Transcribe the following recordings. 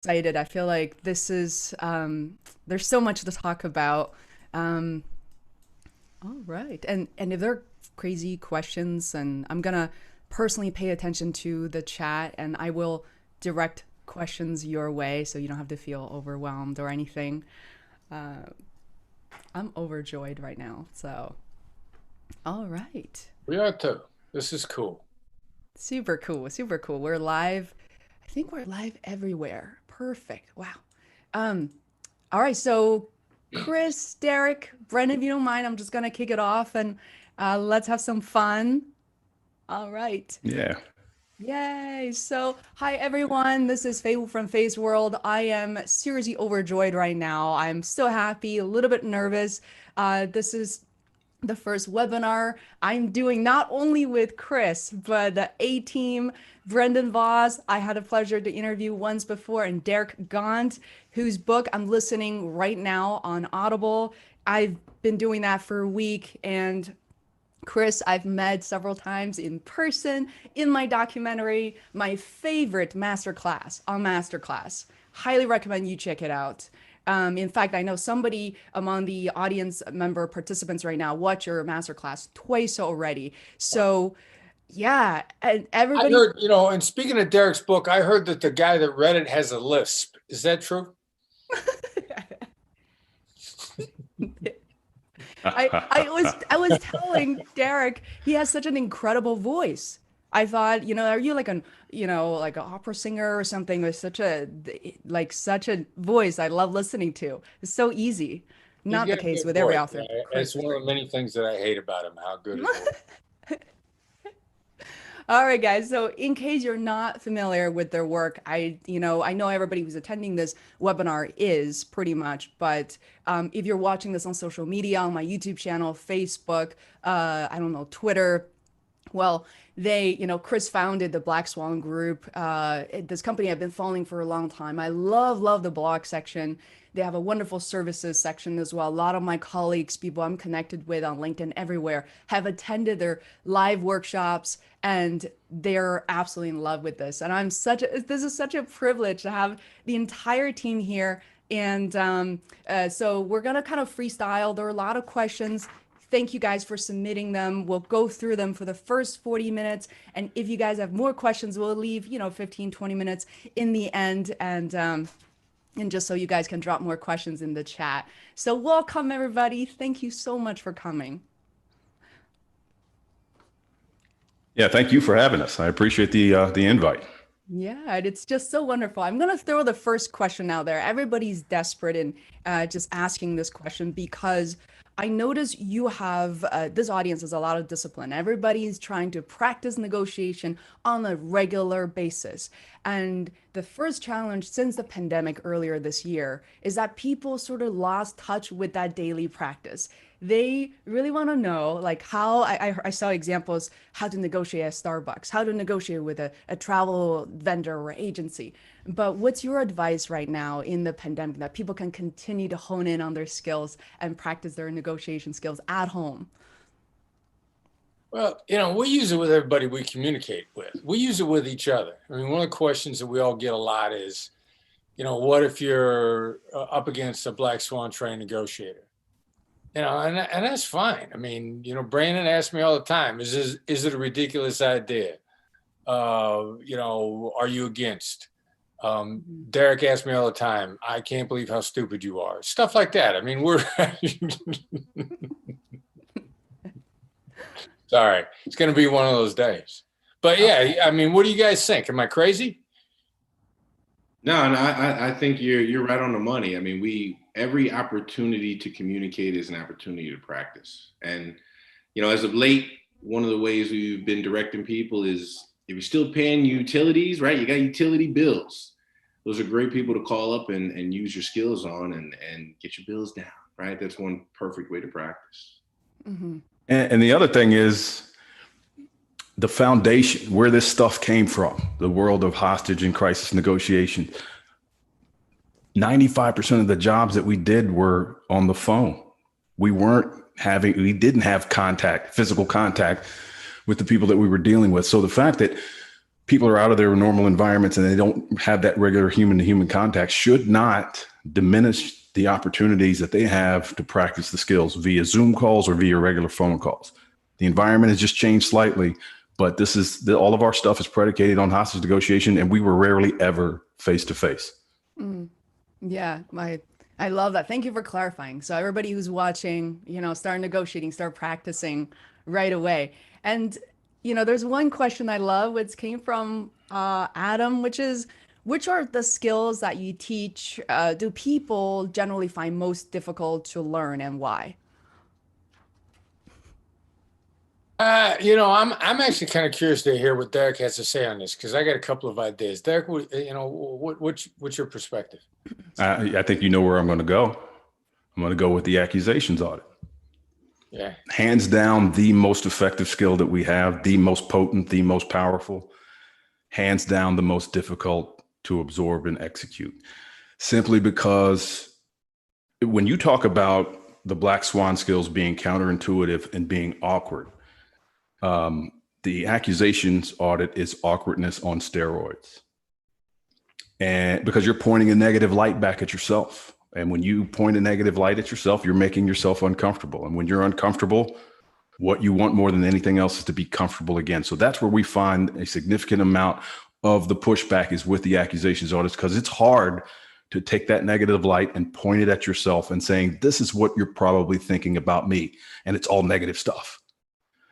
excited. I feel like this is there's so much to talk about. Um, all right. And if there are crazy questions, and I'm gonna personally pay attention to the chat and I will direct questions your way so you don't have to feel overwhelmed or anything. Uh, I'm overjoyed right now. So, all right. We are too. This is cool. Super cool. Super cool. We're live. I think we're live everywhere. Perfect. Wow. Um, all right. So, Chris, Derek, Brendan, if you don't mind, I'm just gonna kick it off and let's have some fun. All right. Yeah. Yay. So, hi everyone. This is Faye from Faye's World. I am seriously overjoyed right now. I'm so happy, a little bit nervous. This is the first webinar I'm doing not only with Chris, but the A team, Brendan Voss. I had a pleasure to interview once before, and Derek Gaunt, whose book I'm listening right now on Audible. I've been doing that for a week, and Chris, I've met several times in person in my documentary, my favorite masterclass on Masterclass. Highly recommend you check it out. In fact, I know somebody among the audience member participants right now watch your masterclass twice already. So, yeah, and I everybody. heard, and speaking of Derek's book, I heard that the guy that read it has a lisp. Is that true? I was telling Derek he has such an incredible voice. I thought, are you like like an opera singer or something with such a voice I love listening to. It's so easy. He's Not the got a case good with every voice. author. It's Chris is one of great. the many things that I hate about him, how good his voice. All right, guys. So, in case you're not familiar with their work, I know everybody who's attending this webinar is pretty much, but if you're watching this on social media, on my YouTube channel, Facebook, I don't know, Twitter, well, Chris founded the Black Swan Group. This company I've been following for a long time. I love the blog section. They have a wonderful services section as well. A lot of my colleagues, people I'm connected with on LinkedIn everywhere, have attended their live workshops and they're absolutely in love with this. And this is such a privilege to have the entire team here. And so we're gonna kind of freestyle. There are a lot of questions. Thank you guys for submitting them. We'll go through them for the first 40 minutes. And if you guys have more questions, we'll leave, 15, 20 minutes in the end. And just so you guys can drop more questions in the chat. So welcome everybody. Thank you so much for coming. Yeah. Thank you for having us. I appreciate the invite. Yeah, and it's just so wonderful. I'm going to throw the first question out there. Everybody's desperate in just asking this question because I notice you have this audience has a lot of discipline. Everybody's trying to practice negotiation on a regular basis. And the first challenge since the pandemic earlier this year is that people sort of lost touch with that daily practice. They really want to know, like, how I saw examples how to negotiate at Starbucks, how to negotiate with a travel vendor or agency. But what's your advice right now in the pandemic that people can continue to hone in on their skills and practice their negotiation skills at home? Well, we use it with everybody we communicate with. We use it with each other. I mean, one of the questions that we all get a lot is, what if you're up against a black swan trained negotiator? And that's fine. I mean, Brandon asks me all the time, is it a ridiculous idea? Are you against? Mhm. Derek asks me all the time, I can't believe how stupid you are. Stuff like that. I mean, we're sorry. It's going to be one of those days. But Okay. yeah, I mean, what do you guys think? Am I crazy? No, I think you're right on the money. I mean, every opportunity to communicate is an opportunity to practice. And as of late, one of the ways we've been directing people is if you're still paying utilities, right? You got utility bills. Those are great people to call up and use your skills on and get your bills down, right? That's one perfect way to practice. Hmm. And the other thing is the foundation, where this stuff came from, the world of hostage and crisis negotiation. 95% of the jobs that we did were on the phone. We didn't have physical contact with the people that we were dealing with. So the fact that people are out of their normal environments and they don't have that regular human to human contact should not diminish the opportunities that they have to practice the skills via Zoom calls or via regular phone calls. The environment has just changed slightly, but all of our stuff is predicated on hostage negotiation, and we were rarely ever face to face. Yeah, I love that. Thank you for clarifying. So everybody who's watching, start negotiating, start practicing right away. And, there's one question I love, which came from Adam, which are the skills that you teach, do people generally find most difficult to learn, and why? I'm actually kind of curious to hear what Derek has to say on this, because I got a couple of ideas. Derek, what's your perspective? I think you know where I'm going to go. I'm going to go with the accusations audit. Yeah. Hands down, the most effective skill that we have, the most potent, the most powerful, hands down, the most difficult to absorb and execute. Simply because when you talk about the Black Swan skills being counterintuitive and being awkward, the accusations audit is awkwardness on steroids. And because you're pointing a negative light back at yourself. And when you point a negative light at yourself, you're making yourself uncomfortable. And when you're uncomfortable, what you want more than anything else is to be comfortable again. So that's where we find a significant amount of the pushback is with the accusations audits, because it's hard to take that negative light and point it at yourself and saying, this is what you're probably thinking about me. And it's all negative stuff.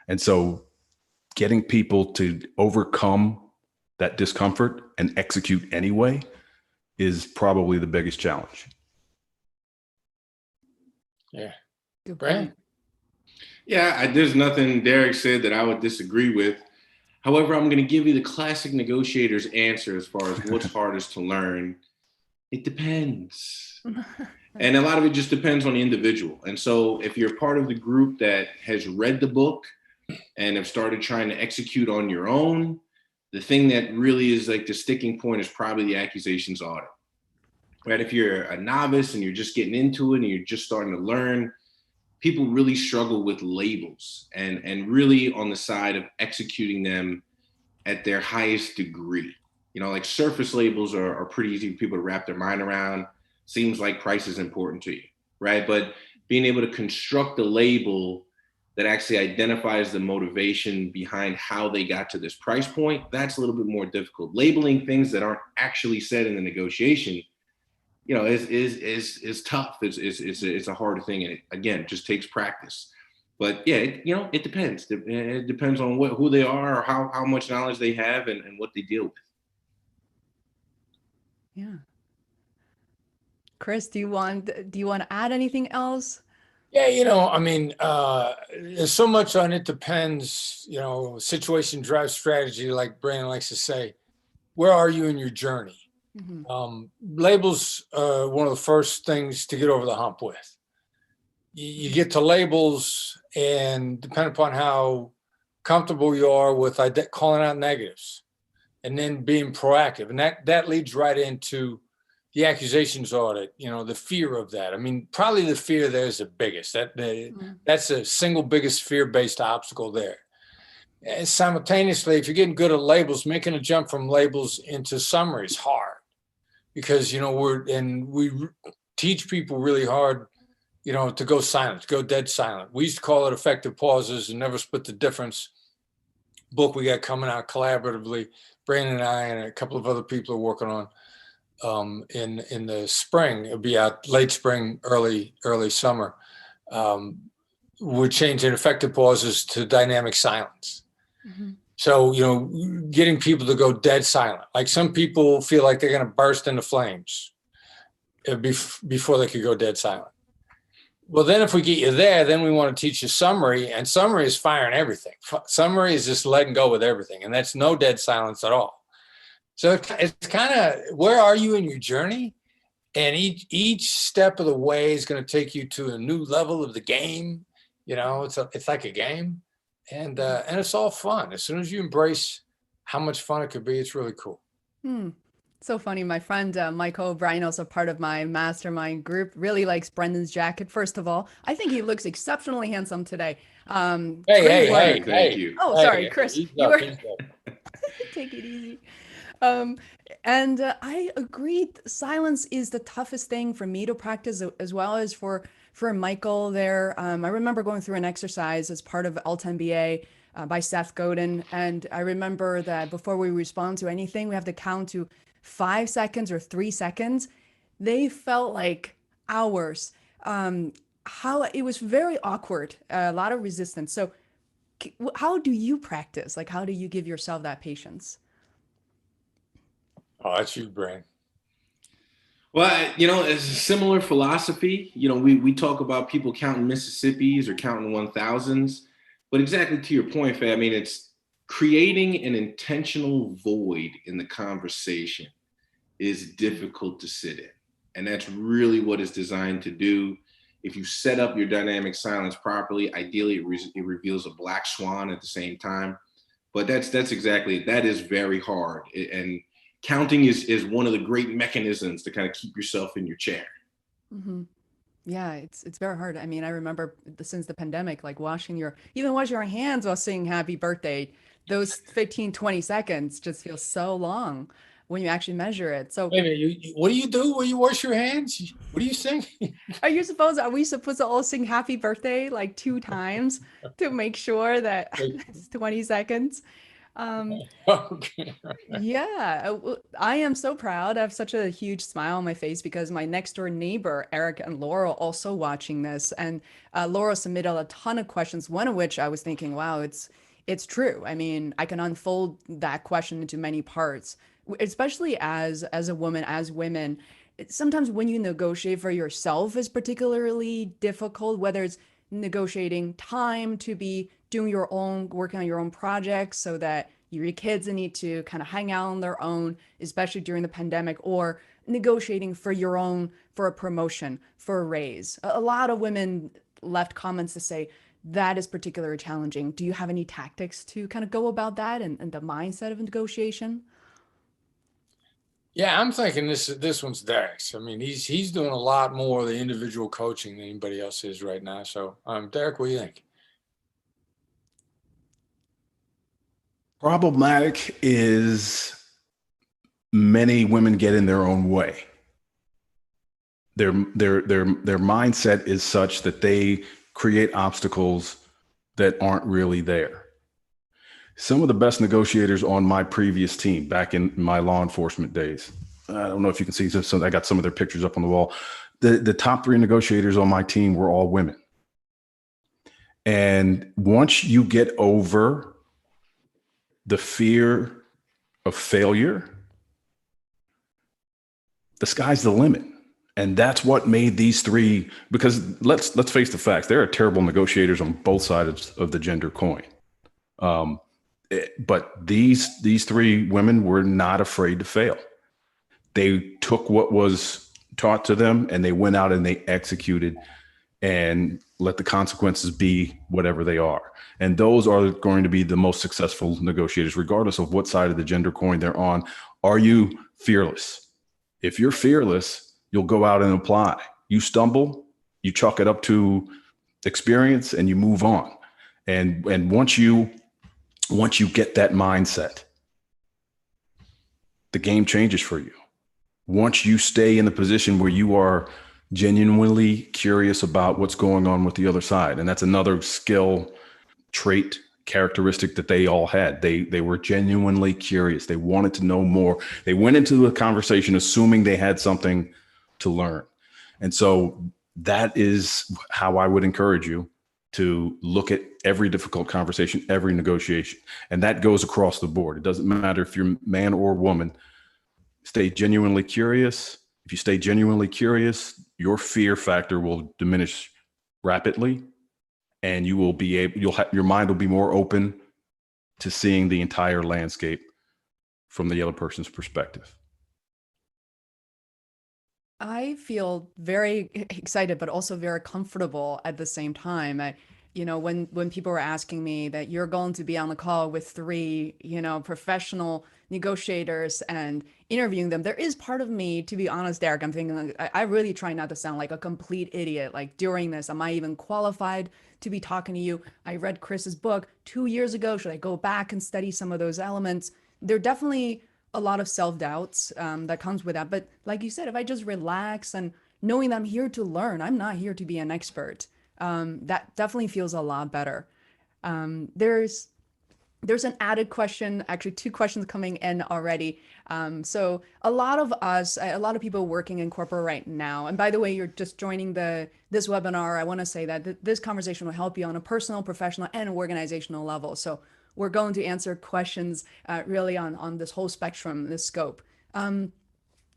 And so getting people to overcome that discomfort and execute anyway is probably the biggest challenge. Yeah. Brandon? Yeah, there's nothing Derek said that I would disagree with. However, I'm going to give you the classic negotiator's answer as far as what's hardest to learn. It depends. And a lot of it just depends on the individual. And so if you're part of the group that has read the book and have started trying to execute on your own, the thing that really is like the sticking point is probably the accusations audit. Right? If you're a novice and you're just getting into it and you're just starting to learn, people really struggle with labels and really on the side of executing them at their highest degree. Like surface labels are pretty easy for people to wrap their mind around. Seems like price is important to you, right? But being able to construct a label that actually identifies the motivation behind how they got to this price point, that's a little bit more difficult. Labeling things that aren't actually said in the negotiation, is tough. It's a hard thing, and it, again, just takes practice. But yeah, it depends. It depends on who they are or how much knowledge they have and what they deal with. Yeah. Chris, do you want to add anything else? Yeah, there's so much on it depends, situation drives strategy, like Brandon likes to say. Where are you in your journey? Mm-hmm. Labels are one of the first things to get over the hump with. You get to labels, and depending upon how comfortable you are with calling out negatives and then being proactive. And that leads right into the accusations audit, the fear of that. I mean, probably the fear there is the biggest. That's the single biggest fear-based obstacle there. And simultaneously, if you're getting good at labels, making a jump from labels into summary is hard, because we teach people really hard, to go silent, to go dead silent. We used to call it effective pauses and never split the difference. Book we got coming out collaboratively, Brandon and I and a couple of other people are working on in the spring. It'll be out late spring, early summer. We're changing effective pauses to dynamic silence. Mm-hmm. So, getting people to go dead silent. Like some people feel like they're going to burst into flames before they could go dead silent. Well, then if we get you there, then we want to teach you summary, and summary is firing everything. Summary is just letting go with everything, and that's no dead silence at all. So it's kind of, where are you in your journey? And each step of the way is going to take you to a new level of the game. It's like a game, and it's all fun. As soon as you embrace how much fun it could be, it's really cool. So funny. My friend Michael O'Brien, also part of my mastermind group, really likes Brendan's jacket. First of all, I think he looks exceptionally handsome today. Hey, thank you. Oh, sorry, Chris. Take it easy. Um, and I agree. Silence is the toughest thing for me to practice, as well as for Michael there. I remember going through an exercise as part of LTMBA by Seth Godin, and I remember that before we respond to anything, we have to count to 5 seconds or 3 seconds. They felt like hours. How it was very awkward, a lot of resistance. So, how do you practice? Like, how do you give yourself that patience? Oh, that's you, Brain. Well, it's a similar philosophy. We talk about people counting Mississippis or counting 1000s, but exactly to your point, Fay, I mean, it's creating an intentional void in the conversation is difficult to sit in. And that's really what it's designed to do. If you set up your dynamic silence properly, ideally it reveals a black swan at the same time. But that's exactly it. That is very hard. And counting is one of the great mechanisms to kind of keep yourself in your chair. Hmm. Yeah, it's very hard. I mean, I remember since the pandemic, like even washing your hands while saying happy birthday, those 15, 20 seconds just feel so long when you actually measure it. So Wait a minute, what do you do when you wash your hands? What do you sing? are we supposed to all sing happy birthday like 2 times to make sure that it's 20 seconds? Um, Okay. Yeah, I am so proud. I have such a huge smile on my face because my next door neighbor, Eric and Laurel, also watching this. And Laurel submitted a ton of questions, one of which I was thinking, wow, it's true. I mean, I can unfold that question into many parts, especially as a woman, as women. Sometimes when you negotiate for yourself is particularly difficult, whether it's negotiating time to be doing your own, working on your own projects so that your kids need to kind of hang out on their own, especially during the pandemic, or negotiating for your own, for a promotion, for a raise. A lot of women left comments to say that is particularly challenging. Do you have any tactics to kind of go about that and the mindset of negotiation? Yeah, I'm thinking this one's Derek's. I mean, he's doing a lot more of the individual coaching than anybody else is right now. So, Derek, what do you think? Problematic is many women get in their own way. Their mindset is such that they create obstacles that aren't really there. Some of the best negotiators on my previous team back in my law enforcement days, I don't know if you can see some, I got some of their pictures up on the wall. The top 3 negotiators on my team were all women. And once you get over the fear of failure, the sky's the limit. And that's what made these 3, because let's face the facts, there are terrible negotiators on both sides of the gender coin. But these 3 women were not afraid to fail. They took what was taught to them and they went out and they executed and let the consequences be whatever they are. And those are going to be the most successful negotiators, regardless of what side of the gender coin they're on. Are you fearless? If you're fearless, you'll go out and apply. You stumble, you chalk it up to experience and you move on. And once you get that mindset, the game changes for you. Once you stay in the position where you are genuinely curious about what's going on with the other side. And that's another skill, trait, characteristic that they all had. They were genuinely curious. They wanted to know more. They went into the conversation assuming they had something to learn. And so that is how I would encourage you to look at every difficult conversation, every negotiation. And that goes across the board. It doesn't matter if you're man or woman. Stay genuinely curious. If you stay genuinely curious, your fear factor will diminish rapidly, and you will be able, your mind will be more open to seeing the entire landscape from the other person's perspective. I feel very excited, but also very comfortable at the same time. When people were asking me that you're going to be on the call with 3, professional negotiators and interviewing them, there is part of me, to be honest, Derek, I'm thinking, like, I really try not to sound like a complete idiot. Like during this, am I even qualified to be talking to you? I read Chris's book 2 years ago. Should I go back and study some of those elements? there are definitely a lot of self-doubts that comes with that. But like you said, if I just relax and knowing that I'm here to learn, I'm not here to be an expert, that definitely feels a lot better. There's an added question, actually two questions coming in already. So a lot of us, a lot of people working in corporate right now, and by the way, you're just joining this webinar, I want to say that this conversation will help you on a personal, professional, and organizational level. So we're going to answer questions really on this whole spectrum, this scope.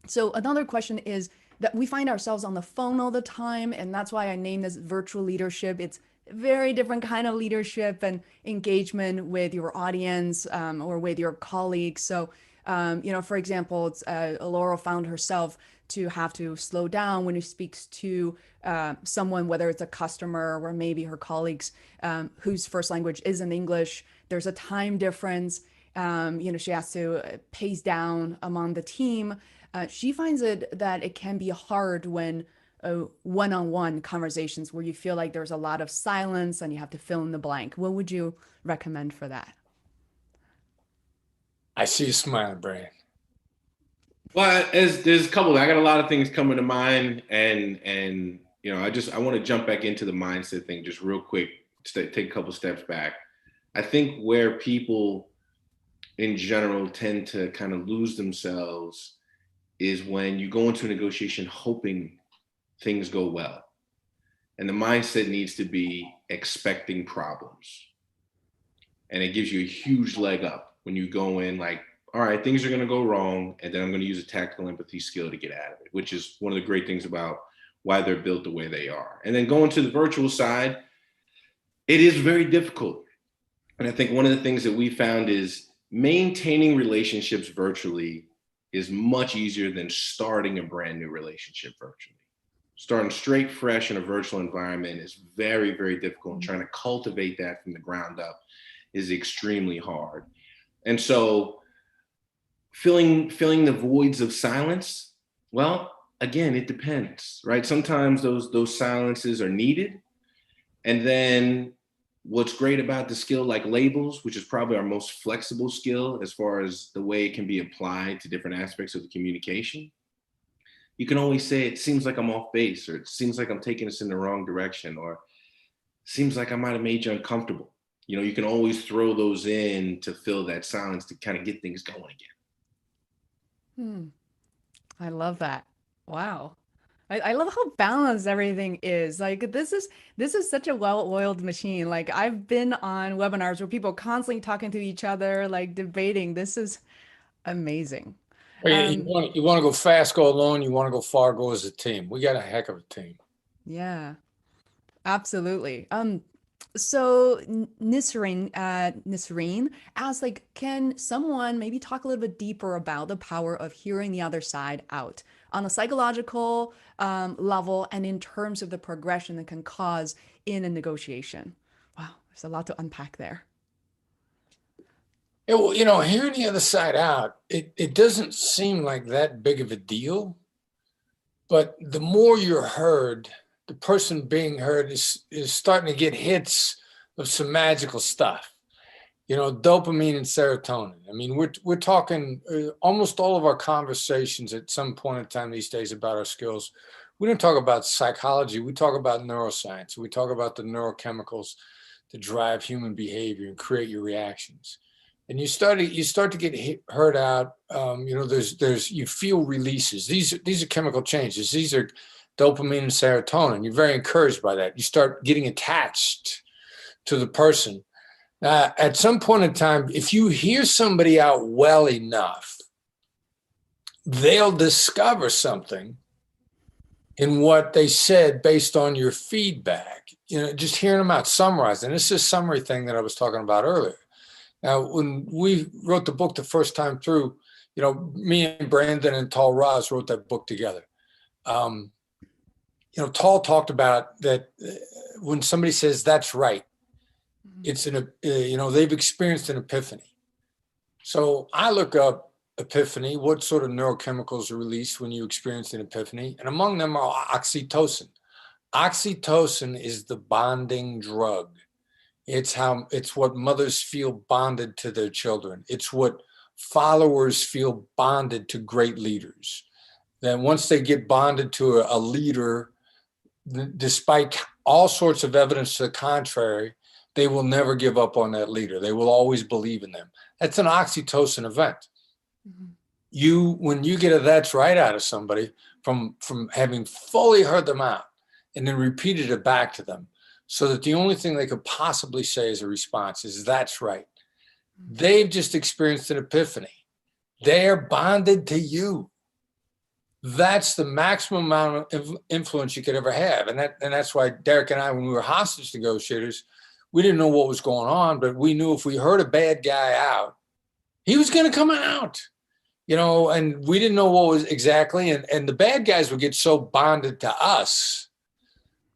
So another question is that we find ourselves on the phone all the time, and that's why I named this virtual leadership. It's a very different kind of leadership and engagement with your audience or with your colleagues. So, for example, Laurel found herself to have to slow down when she speaks to someone, whether it's a customer or maybe her colleagues whose first language isn't English. There's a time difference. She has to pace down among the team. She finds that it can be hard when one-on-one conversations where you feel like there's a lot of silence and you have to fill in the blank. What would you recommend for that? I see you smiling, Brian. Well, there's a couple. I got a lot of things coming to mind, and I want to jump back into the mindset thing just real quick. Take a couple steps back. I think where people in general tend to kind of lose themselves is when you go into a negotiation hoping things go well. And the mindset needs to be expecting problems. And it gives you a huge leg up when you go in like, all right, things are going to go wrong. And then I'm going to use a tactical empathy skill to get out of it, which is one of the great things about why they're built the way they are. And then going to the virtual side, it is very difficult. And I think one of the things that we found is maintaining relationships virtually is much easier than starting a brand new relationship virtually. Starting straight fresh in a virtual environment is very, very difficult. And trying to cultivate that from the ground up is extremely hard. And so filling the voids of silence, well, again, it depends, right? Sometimes those silences are needed. And then what's great about the skill like labels, which is probably our most flexible skill as far as the way it can be applied to different aspects of the communication, you can always say, it seems like I'm off base, or it seems like I'm taking us in the wrong direction, or seems like I might have made you uncomfortable. You can always throw those in to fill that silence to kind of get things going again. I love that. Wow. I love how balanced everything is. Like this is such a well-oiled machine. Like I've been on webinars where people constantly talking to each other, like debating. This is amazing. You want to go fast, go alone. You want to go far, go as a team. We got a heck of a team. Yeah, absolutely. So Nisreen asks, like, can someone maybe talk a little bit deeper about the power of hearing the other side out on a psychological level and in terms of the progression that can cause in a negotiation? Wow, there's a lot to unpack there. Yeah, well, hearing the other side out, it doesn't seem like that big of a deal. But the more you're heard, the person being heard is starting to get hits of some magical stuff, dopamine and serotonin. I mean, we're talking almost all of our conversations at some point in time these days about our skills. We don't talk about psychology. We talk about neuroscience. We talk about the neurochemicals that drive human behavior and create your reactions. And you start to get heard out. You feel releases. These are chemical changes. These are dopamine and serotonin. You're very encouraged by that. You start getting attached to the person. At some point in time, if you hear somebody out well enough, they'll discover something in what they said based on your feedback. Just hearing them out, summarizing. This is a summary thing that I was talking about earlier. Now, when we wrote the book the first time through, me and Brandon and Tal Raz wrote that book together. Tal talked about that when somebody says that's right, it's they've experienced an epiphany. So I look up epiphany, what sort of neurochemicals are released when you experience an epiphany, and among them are oxytocin. Oxytocin is the bonding drug. It's what mothers feel bonded to their children. It's what followers feel bonded to great leaders. Then once they get bonded to a leader, despite all sorts of evidence to the contrary, they will never give up on that leader. They will always believe in them. That's an oxytocin event. When you get a that's right out of somebody from having fully heard them out and then repeated it back to them, so that the only thing they could possibly say as a response is that's right. They've just experienced an epiphany. They're bonded to you. That's the maximum amount of influence you could ever have. And that's why Derek and I, when we were hostage negotiators, we didn't know what was going on, but we knew if we heard a bad guy out, he was going to come out, and we didn't know what was exactly. And the bad guys would get so bonded to us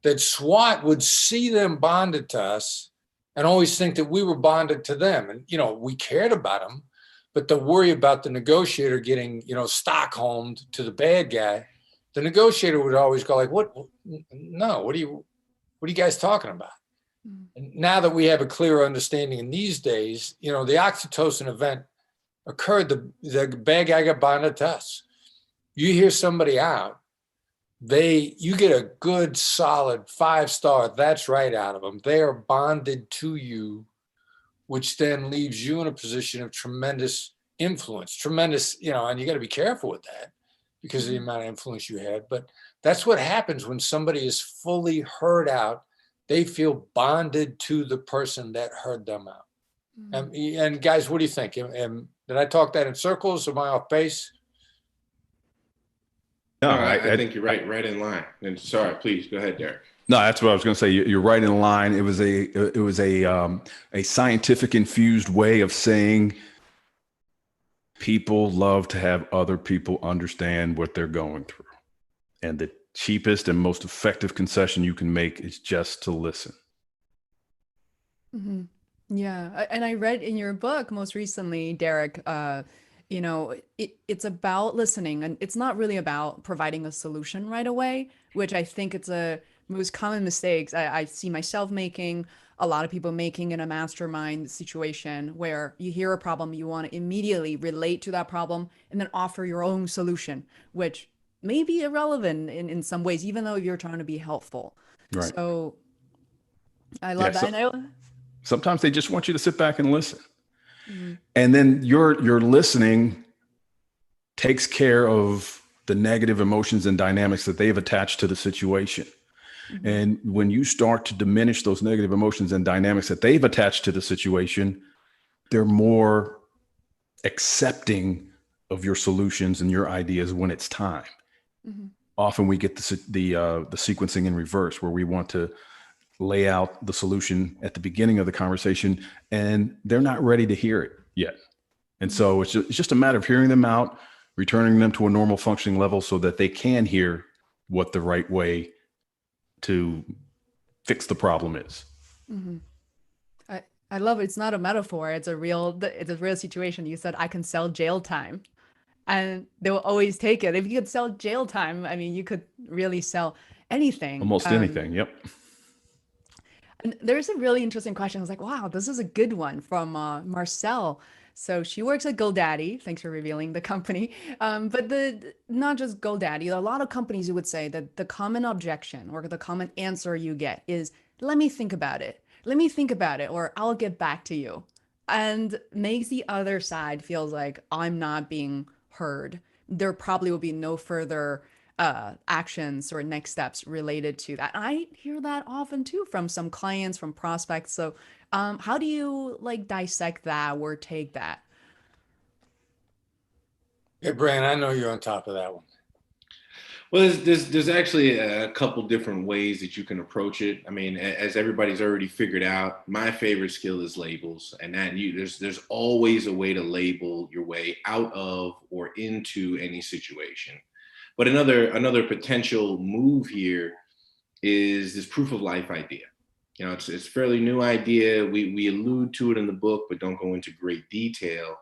that SWAT would see them bonded to us and always think that we were bonded to them. And, we cared about them, but the worry about the negotiator getting, Stockholmed to the bad guy, the negotiator would always go like, what? No, what are you guys talking about? And now that we have a clearer understanding in these days, the oxytocin event occurred, the bad guy got bonded to us. You hear somebody out, you get a good solid 5-star that's right out of them. They are bonded to you, which then leaves you in a position of tremendous influence, and you got to be careful with that because of the amount of influence you had. But that's what happens when somebody is fully heard out. They feel bonded to the person that heard them out. And guys, what do you think? Did I talk that in circles? Am I off base? No, I think you're right in line. And sorry, please go ahead, Derek. No, that's what I was going to say. You're right in line. It was a scientific infused way of saying people love to have other people understand what they're going through, and the cheapest and most effective concession you can make is just to listen. Yeah, and I read in your book most recently, Derek, it's about listening, and it's not really about providing a solution right away, which I think it's a most common mistakes I see myself making, a lot of people making in a mastermind situation where you hear a problem, you want to immediately relate to that problem and then offer your own solution, which may be irrelevant in some ways, even though you're trying to be helpful. Right. So I love that. Sometimes they just want you to sit back and listen. And then your listening takes care of the negative emotions and dynamics that they've attached to the situation. And when you start to diminish those negative emotions and dynamics that they've attached to the situation, they're more accepting of your solutions and your ideas when it's time. Often we get the sequencing in reverse, where we want to lay out the solution at the beginning of the conversation and they're not ready to hear it yet. And so it's just a matter of hearing them out, returning them to a normal functioning level so that they can hear what the right way to fix the problem is. I love it. It's not a metaphor. It's a real situation. You said, I can sell jail time, and they will always take it. If you could sell jail time, I mean, you could really sell anything. Almost anything. Yep. And there's a really interesting question. I was like, wow, this is a good one from Marcel. So she works at GoDaddy. Thanks for revealing the company. But not just GoDaddy. A lot of companies, you would say that the common objection or the common answer you get is, let me think about it. Let me think about it, or I'll get back to you. And makes the other side feels like I'm not being heard. There probably will be no further actions or next steps related to that. I hear that often too from some clients, from prospects. So how do you dissect that or take that? Hey, Brian, I know you're on top of that one. Well, there's actually a couple different ways that you can approach it. I mean, as everybody's already figured out, my favorite skill is labels, and there's always a way to label your way out of or into any situation. But another potential move here is this proof of life idea. It's a fairly new idea. We allude to it in the book, but don't go into great detail.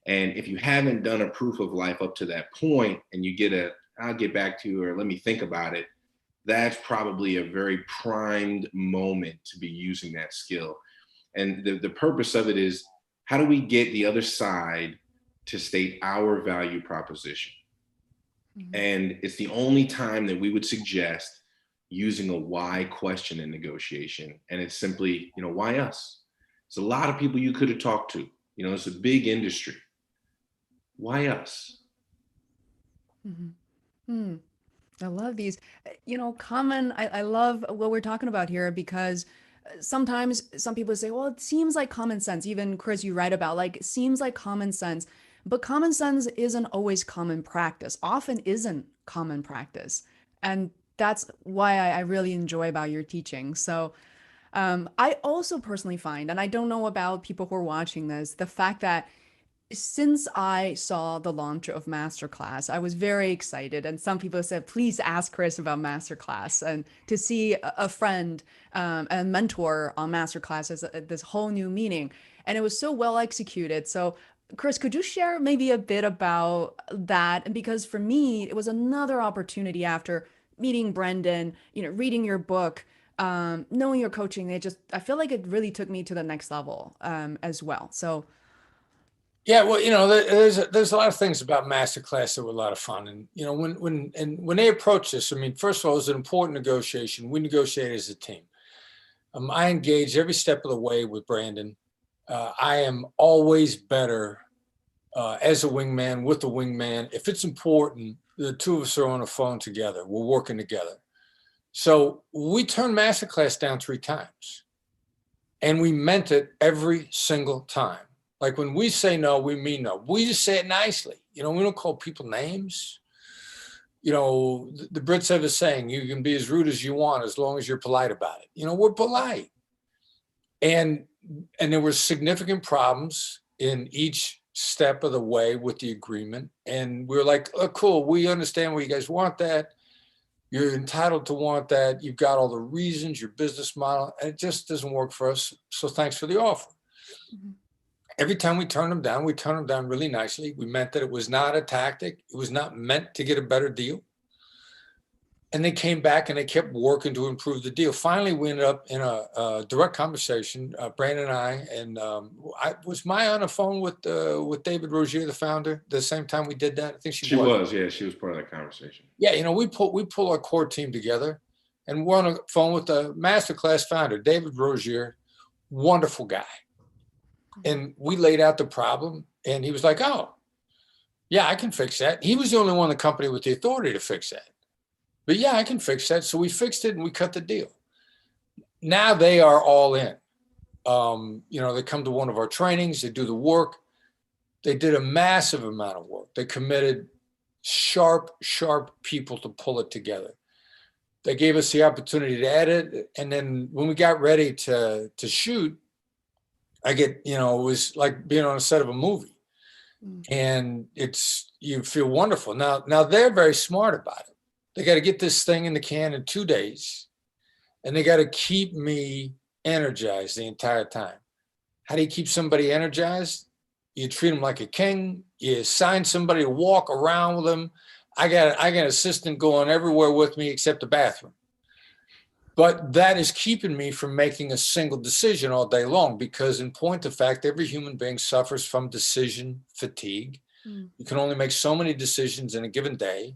And if you haven't done a proof of life up to that point, and you get I'll get back to you, or let me think about it, that's probably a very primed moment to be using that skill. And the purpose of it is, how do we get the other side to state our value proposition. Mm-hmm. And it's the only time that we would suggest using a why question in negotiation. And it's simply, why us? There's a lot of people you could have talked to. It's a big industry. Why us? Mm-hmm. I love these, common. I love what we're talking about here because sometimes some people say, well, it seems like common sense. Even Chris, you write about like, it seems like common sense, but common sense isn't always common practice, often isn't common practice. And that's why I really enjoy about your teaching. So I also personally find, and I don't know about people who are watching this, the fact that since I saw the launch of Masterclass, I was very excited. And some people said, please ask Chris about Masterclass. And to see a friend and mentor on Masterclass is this whole new meaning. And it was so well executed. So, Chris, could you share maybe a bit about that? And because for me, it was another opportunity after meeting Brendan, reading your book, knowing your coaching. I feel like it really took me to the next level as well. So, yeah, well, there's a lot of things about Masterclass that were a lot of fun, and when they approached this, I mean, first of all, it was an important negotiation. We negotiated as a team. I engaged every step of the way with Brandon. I am always better as a wingman with the wingman. If it's important, the two of us are on the phone together. We're working together. So we turned Masterclass down 3 times, and we meant it every single time. Like when we say no, we mean no. We just say it nicely. We don't call people names. The Brits have a saying, you can be as rude as you want as long as you're polite about it. We're polite. And there were significant problems in each step of the way with the agreement. And we were like, oh, cool. We understand why you guys want that. You're entitled to want that. You've got all the reasons, your business model, and it just doesn't work for us. So thanks for the offer. Mm-hmm. Every time we turned them down really nicely. We meant that it was not a tactic. It was not meant to get a better deal. And they came back and they kept working to improve the deal. Finally, we ended up in a direct conversation, Brandon and I, and was Maya on the phone with David Rogier, the founder, the same time we did that? I think she was. Yeah, she was part of that conversation. Yeah, we pull our core team together, and we're on the phone with the Masterclass founder, David Rogier, wonderful guy. And we laid out the problem, and he was like, oh, yeah, I can fix that. He was the only one in the company with the authority to fix that. But yeah, I can fix that. So we fixed it and we cut the deal. Now they are all in. They come to one of our trainings, they do the work. They did a massive amount of work. They committed sharp people to pull it together. They gave us the opportunity to edit. And then when we got ready to shoot, it was like being on a set of a movie. And you feel wonderful. Now they're very smart about it. They got to get this thing in the can in 2 days, and they got to keep me energized the entire time. How do you keep somebody energized? You treat them like a king. You assign somebody to walk around with them. I got an assistant going everywhere with me except the bathroom. But that is keeping me from making a single decision all day long, because in point of fact, every human being suffers from decision fatigue. You can only make so many decisions in a given day.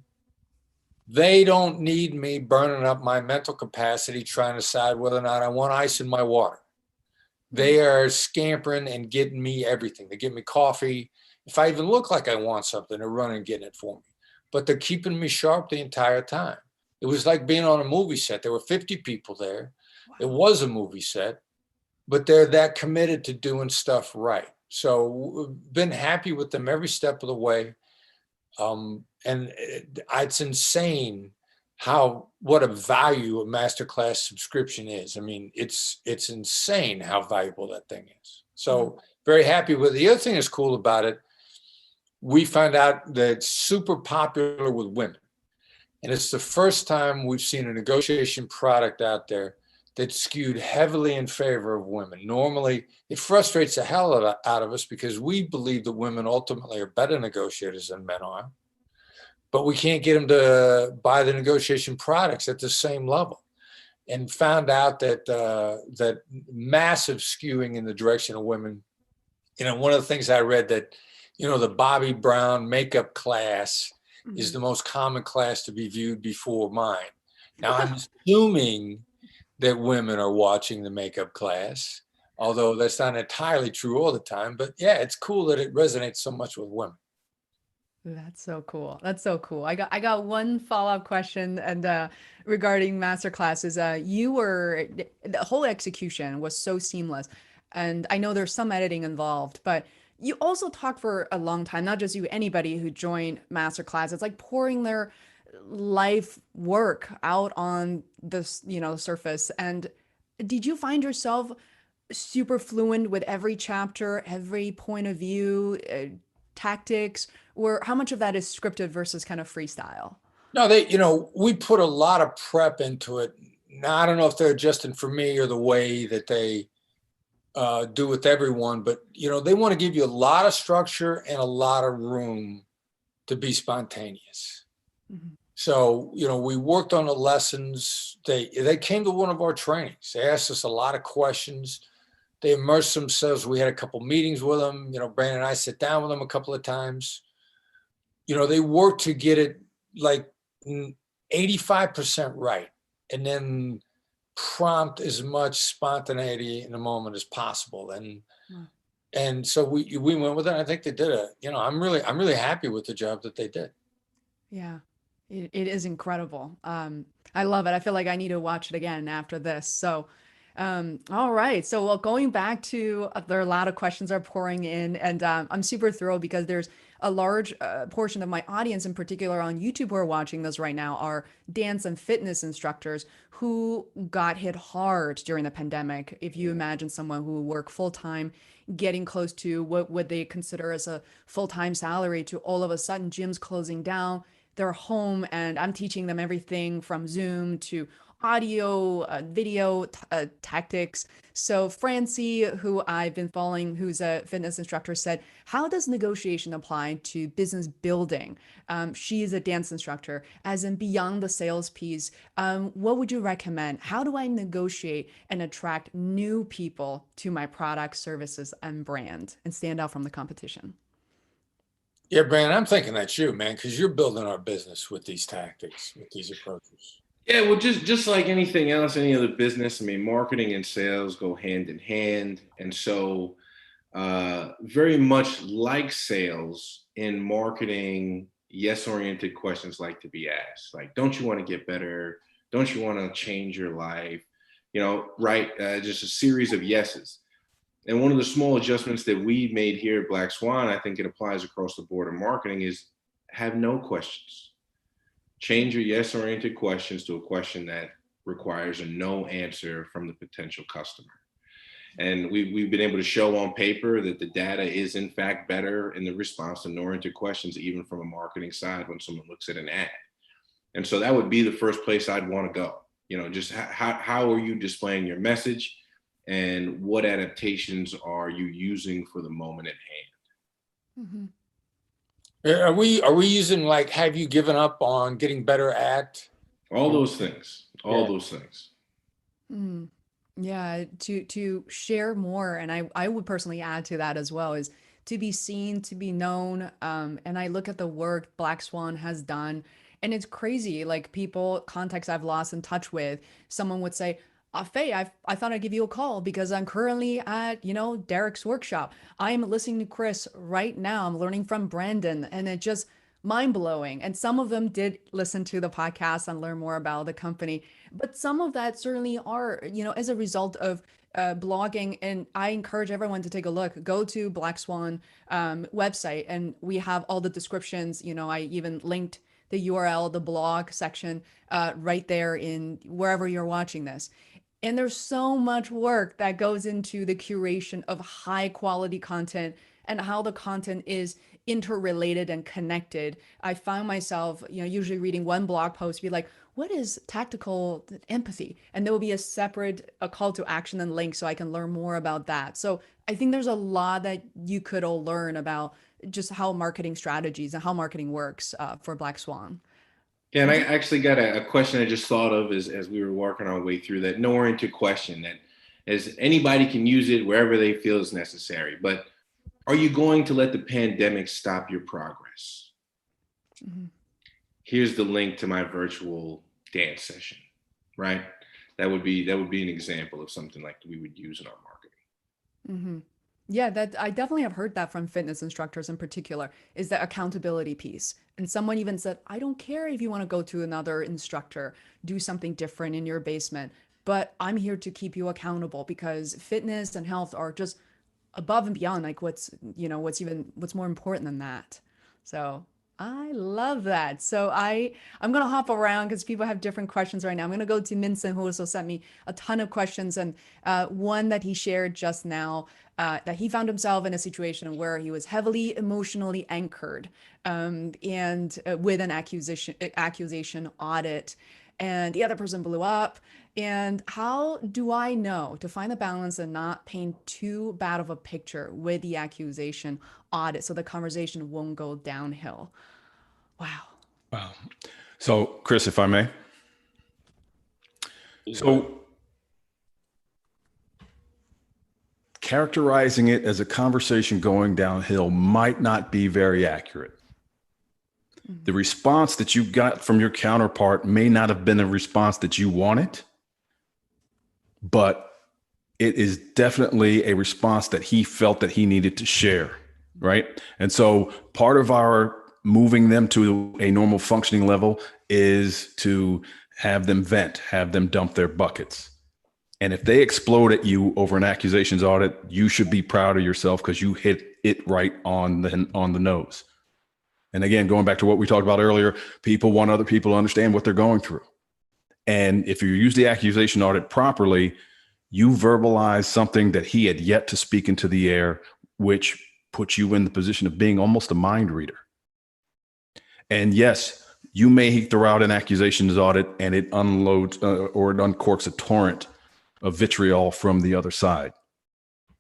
They don't need me burning up my mental capacity trying to decide whether or not I want ice in my water. They are scampering and getting me everything. They give me coffee. If I even look like I want something, they're running and getting it for me. But they're keeping me sharp the entire time. It was like being on a movie set. There were 50 people there. Wow. It was a movie set, but they're that committed to doing stuff right. So we've been happy with them every step of the way. And it's insane what a value a Masterclass subscription is. I mean, it's insane how valuable that thing is. So very happy with it. The other thing that's cool about it, we found out that it's super popular with women. And it's the first time we've seen a negotiation product out there that's skewed heavily in favor of women. Normally, it frustrates the hell out of us because we believe that women ultimately are better negotiators than men are. But we can't get them to buy the negotiation products at the same level. And found out that that massive skewing in the direction of women. One of the things I read that the Bobby Brown makeup class is Mhm. the most common class to be viewed before mine. Now, I'm assuming that women are watching the makeup class, although that's not entirely true all the time. But yeah, it's cool that it resonates so much with women. That's so cool. That's so cool. I got one follow-up question and regarding master classes. The whole execution was so seamless. And I know there's some editing involved, but you also talk for a long time, not just you, anybody who joined master class. It's like pouring their life work out on this, surface. And did you find yourself super fluent with every chapter, every point of view, tactics, or how much of that is scripted versus kind of freestyle? No, we put a lot of prep into it. Now, I don't know if they're adjusting for me or the way that they do with everyone, but they want to give you a lot of structure and a lot of room to be spontaneous. Mhm. So, we worked on the lessons. They came to one of our trainings. They asked us a lot of questions. They immersed themselves. We had a couple meetings with them. Brandon and I sit down with them a couple of times. They worked to get it like 85% right, and then prompt as much spontaneity in the moment as possible. Wow. And so we went with it. I think they did I'm really happy with the job that they did. Yeah, it is incredible. I love it. I feel like I need to watch it again after this. So, all right. So, well, going back to there are a lot of questions are pouring in, and I'm super thrilled because there's a large portion of my audience, in particular on YouTube, who are watching this right now, are dance and fitness instructors who got hit hard during the pandemic. If you imagine someone who worked full time, getting close to what would they consider as a full time salary, to all of a sudden gyms closing down, they're home, and I'm teaching them everything from Zoom to audio, video tactics. So Francie, who I've been following, who's a fitness instructor, said, how does negotiation apply to business building? She is a dance instructor, as in beyond the sales piece. What would you recommend? How do I negotiate and attract new people to my products, services, and brand and stand out from the competition? Yeah, Brandon, I'm thinking that's you, man, because you're building our business with these tactics, with these approaches. Yeah, well, just like anything else, any other business, I mean, marketing and sales go hand in hand. And so, very much like sales, in marketing, yes-oriented questions like to be asked. Like, don't you want to get better? Don't you want to change your life? Right? Just a series of yeses. And one of the small adjustments that we made here at Black Swan, I think it applies across the board in marketing, is have no questions. Change your yes-oriented questions to a question that requires a no answer from the potential customer. And we've been able to show on paper that the data is in fact better in the response to no-oriented questions, even from a marketing side when someone looks at an ad. And so that would be the first place I'd want to go. Just how are you displaying your message, and what adaptations are you using for the moment at hand? Mm-hmm. Are we using, like, have you given up on getting better at? All those things. All Yeah. those things. Mm. Yeah, to share more, and I would personally add to that as well, is to be seen, to be known. And I look at the work Black Swan has done, and it's crazy. Like people, contacts I've lost in touch with, someone would say, Faye, I thought I'd give you a call because I'm currently at, Derek's workshop. I'm listening to Chris right now. I'm learning from Brandon, and it just mind blowing. And some of them did listen to the podcast and learn more about the company, but some of that certainly are, as a result of blogging. And I encourage everyone to take a look. Go to Black Swan website, and we have all the descriptions. I even linked the URL, the blog section, right there in wherever you're watching this. And there's so much work that goes into the curation of high quality content and how the content is interrelated and connected. I found myself, usually reading one blog post, be like, what is tactical empathy? And there will be a call to action and link so I can learn more about that. So I think there's a lot that you could all learn about just how marketing strategies and how marketing works for Black Swan. Yeah, and I actually got a question I just thought of as we were working our way through that no-oriented question, that as anybody can use it wherever they feel is necessary. But are you going to let the pandemic stop your progress? Mm-hmm. Here's the link to my virtual dance session, right? That would be an example of something like we would use in our marketing. Mm-hmm. Yeah, that I definitely have heard that from fitness instructors in particular, is the accountability piece. And someone even said, I don't care if you want to go to another instructor, do something different in your basement, but I'm here to keep you accountable because fitness and health are just above and beyond like what's more important than that. So I love that. So I'm gonna hop around because people have different questions right now. I'm gonna go to Minson, who also sent me a ton of questions, and one that he shared just now, that he found himself in a situation where he was heavily emotionally anchored, and with an accusation audit, and the other person blew up. And how do I know to find the balance and not paint too bad of a picture with the accusation audit so the conversation won't go downhill? Wow. Wow. So, Chris, if I may. So, characterizing it as a conversation going downhill might not be very accurate. The response that you got from your counterpart may not have been a response that you wanted, but it is definitely a response that he felt that he needed to share, right? And so part of our moving them to a normal functioning level is to have them vent, have them dump their buckets. And if they explode at you over an accusations audit, you should be proud of yourself because you hit it right on the nose. And again, going back to what we talked about earlier, people want other people to understand what they're going through. And if you use the accusation audit properly, you verbalize something that he had yet to speak into the air, which puts you in the position of being almost a mind reader. And yes, you may throw out an accusations audit and it unloads or it uncorks a torrent of vitriol from the other side.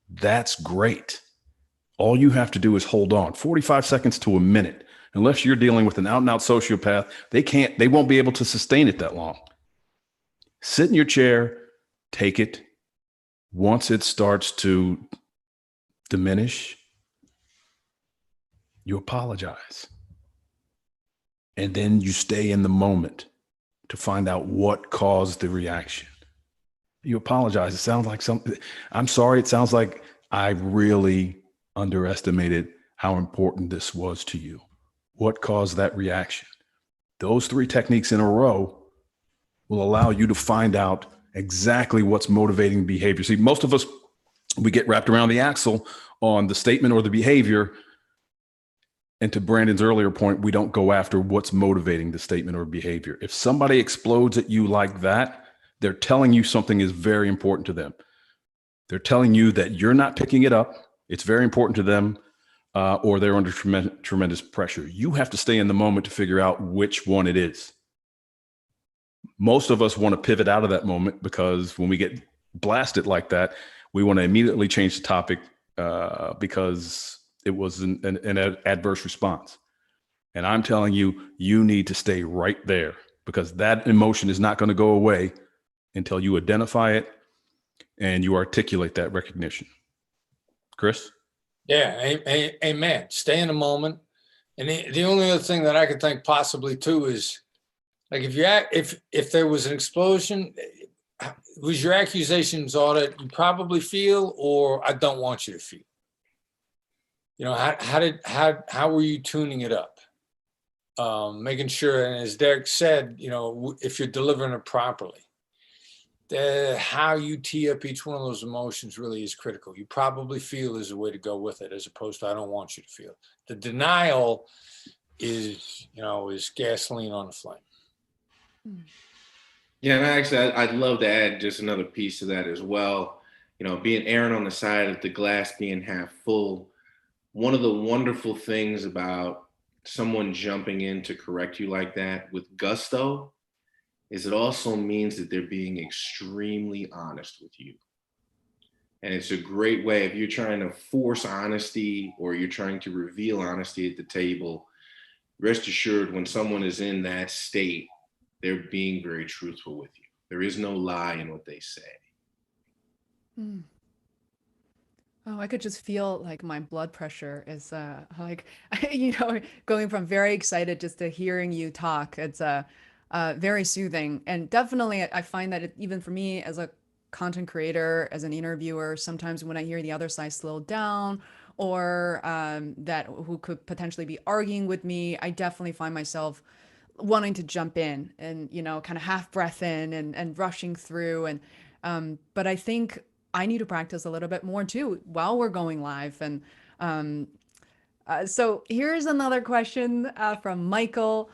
That's great. All you have to do is hold on 45 seconds to a minute. Unless you're dealing with an out and out sociopath, they won't be able to sustain it that long. Sit in your chair, take it. Once it starts to diminish, you apologize. And then you stay in the moment to find out what caused the reaction. You apologize. It sounds like I'm sorry. It sounds like I really underestimated how important this was to you. What caused that reaction? Those 3 techniques in a row will allow you to find out exactly what's motivating behavior. See, most of us, we get wrapped around the axle on the statement or the behavior. And to Brandon's earlier point, we don't go after what's motivating the statement or behavior. If somebody explodes at you like that, they're telling you something is very important to them. They're telling you that you're not picking it up. It's very important to them, or they're under tremendous pressure. You have to stay in the moment to figure out which one it is. Most of us want to pivot out of that moment because when we get blasted like that, we want to immediately change the topic because it was an adverse response. And I'm telling you, you need to stay right there because that emotion is not going to go away until you identify it and you articulate that recognition. Chris? Yeah, amen. Stay in the moment. And the only other thing that I could think possibly too is, like, if there was an explosion, was your accusations audit you probably feel, or I don't want you to feel? You know, how were you tuning it up? Making sure, and as Derek said, you know, if you're delivering it properly, how you tee up each one of those emotions really is critical. You probably feel is a way to go with it, as opposed to I don't want you to feel. The denial is gasoline on the flame. Yeah, and actually, I'd love to add just another piece to that as well. You know, being erring on the side of the glass being half full. One of the wonderful things about someone jumping in to correct you like that with gusto is it also means that they're being extremely honest with you. And it's a great way if you're trying to force honesty or you're trying to reveal honesty at the table. Rest assured, when someone is in that state, they're being very truthful with you. There is no lie in what they say. Oh, I could just feel like my blood pressure is like you know, going from very excited just to hearing you talk. It's very soothing, and definitely I find that even for me as a content creator, as an interviewer, sometimes when I hear the other side slow down or that who could potentially be arguing with me, I definitely find myself wanting to jump in and kind of half breath in and rushing through and but I think I need to practice a little bit more too while we're going live and um, so here's another question from Michael.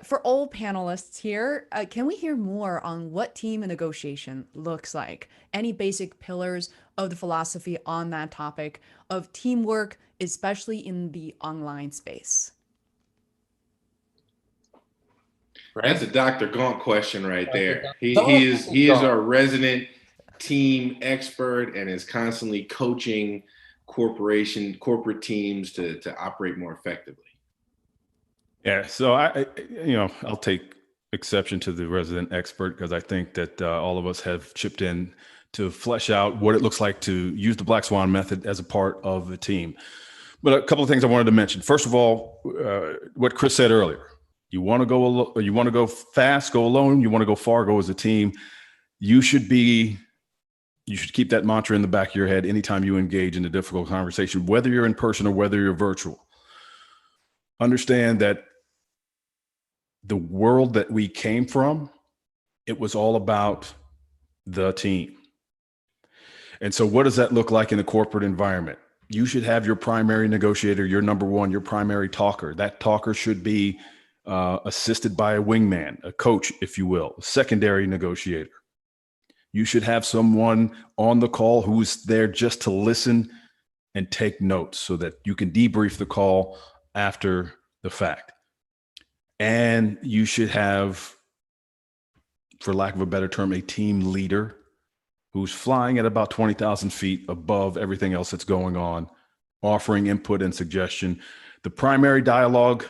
For all panelists here, can we hear more on what team negotiation looks like? Any basic pillars of the philosophy on that topic of teamwork, especially in the online space? That's a Dr. Gaunt question right there. He, Dr. he is Gaunt. our resident team expert and is constantly coaching corporate teams to operate more effectively. Yeah, so I'll take exception to the resident expert because I think that all of us have chipped in to flesh out what it looks like to use the Black Swan method as a part of a team. But a couple of things I wanted to mention. First of all, what Chris said earlier: you want to go fast, go alone. You want to go far, go as a team. You should keep that mantra in the back of your head anytime you engage in a difficult conversation, whether you're in person or whether you're virtual. Understand that the world that we came from, it was all about the team. And so what does that look like in a corporate environment? You should have your primary negotiator, your number one, your primary talker. That talker should be assisted by a wingman, a coach, if you will, a secondary negotiator. You should have someone on the call who's there just to listen and take notes so that you can debrief the call after the fact. And you should have, for lack of a better term, a team leader who's flying at about 20,000 feet above everything else that's going on, offering input and suggestion. The primary dialogue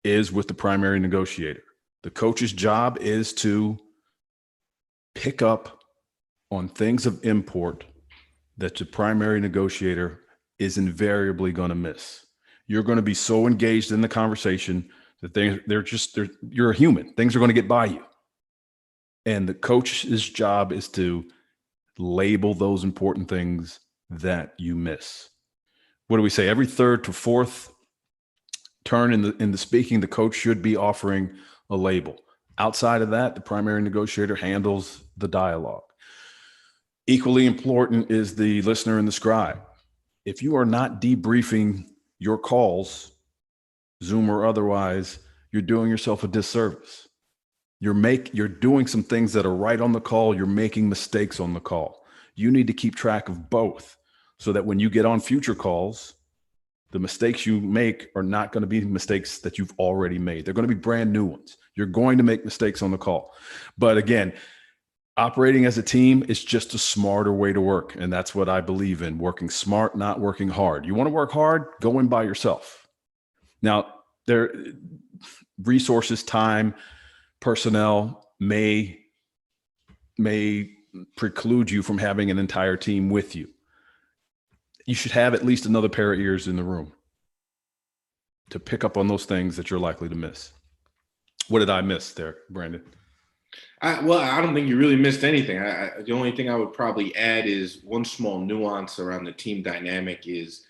is with the primary negotiator. The coach's job is to pick up on things of import that the primary negotiator is invariably going to miss. You're going to be so engaged in the conversation that you're a human. Things are going to get by you. And the coach's job is to label those important things that you miss. What do we say? Every third to fourth turn in the speaking, the coach should be offering a label. Outside of that, the primary negotiator handles the dialogue. Equally important is the listener and the scribe. If you are not debriefing your calls, Zoom or otherwise, you're doing yourself a disservice. You're doing some things that are right on the call. You're making mistakes on the call. You need to keep track of both so that when you get on future calls, the mistakes you make are not going to be mistakes that you've already made. They're going to be brand new ones. You're going to make mistakes on the call. But again, operating as a team is just a smarter way to work. And that's what I believe in: working smart, not working hard. You want to work hard, go in by yourself. Now, resources, time, personnel may preclude you from having an entire team with you. You should have at least another pair of ears in the room to pick up on those things that you're likely to miss. What did I miss there, Brandon? I don't think you really missed anything. The only thing I would probably add is one small nuance around the team dynamic is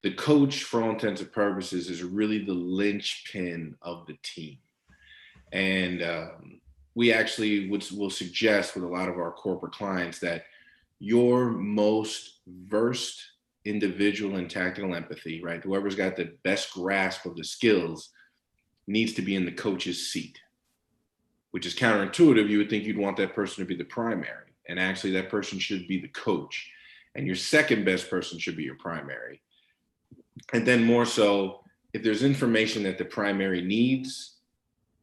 the coach, for all intents and purposes, is really the linchpin of the team. And we actually will suggest with a lot of our corporate clients that your most versed individual in tactical empathy, right? Whoever's got the best grasp of the skills needs to be in the coach's seat, which is counterintuitive. You would think you'd want that person to be the primary. And actually that person should be the coach. And your second best person should be your primary. And then more so, if there's information that the primary needs,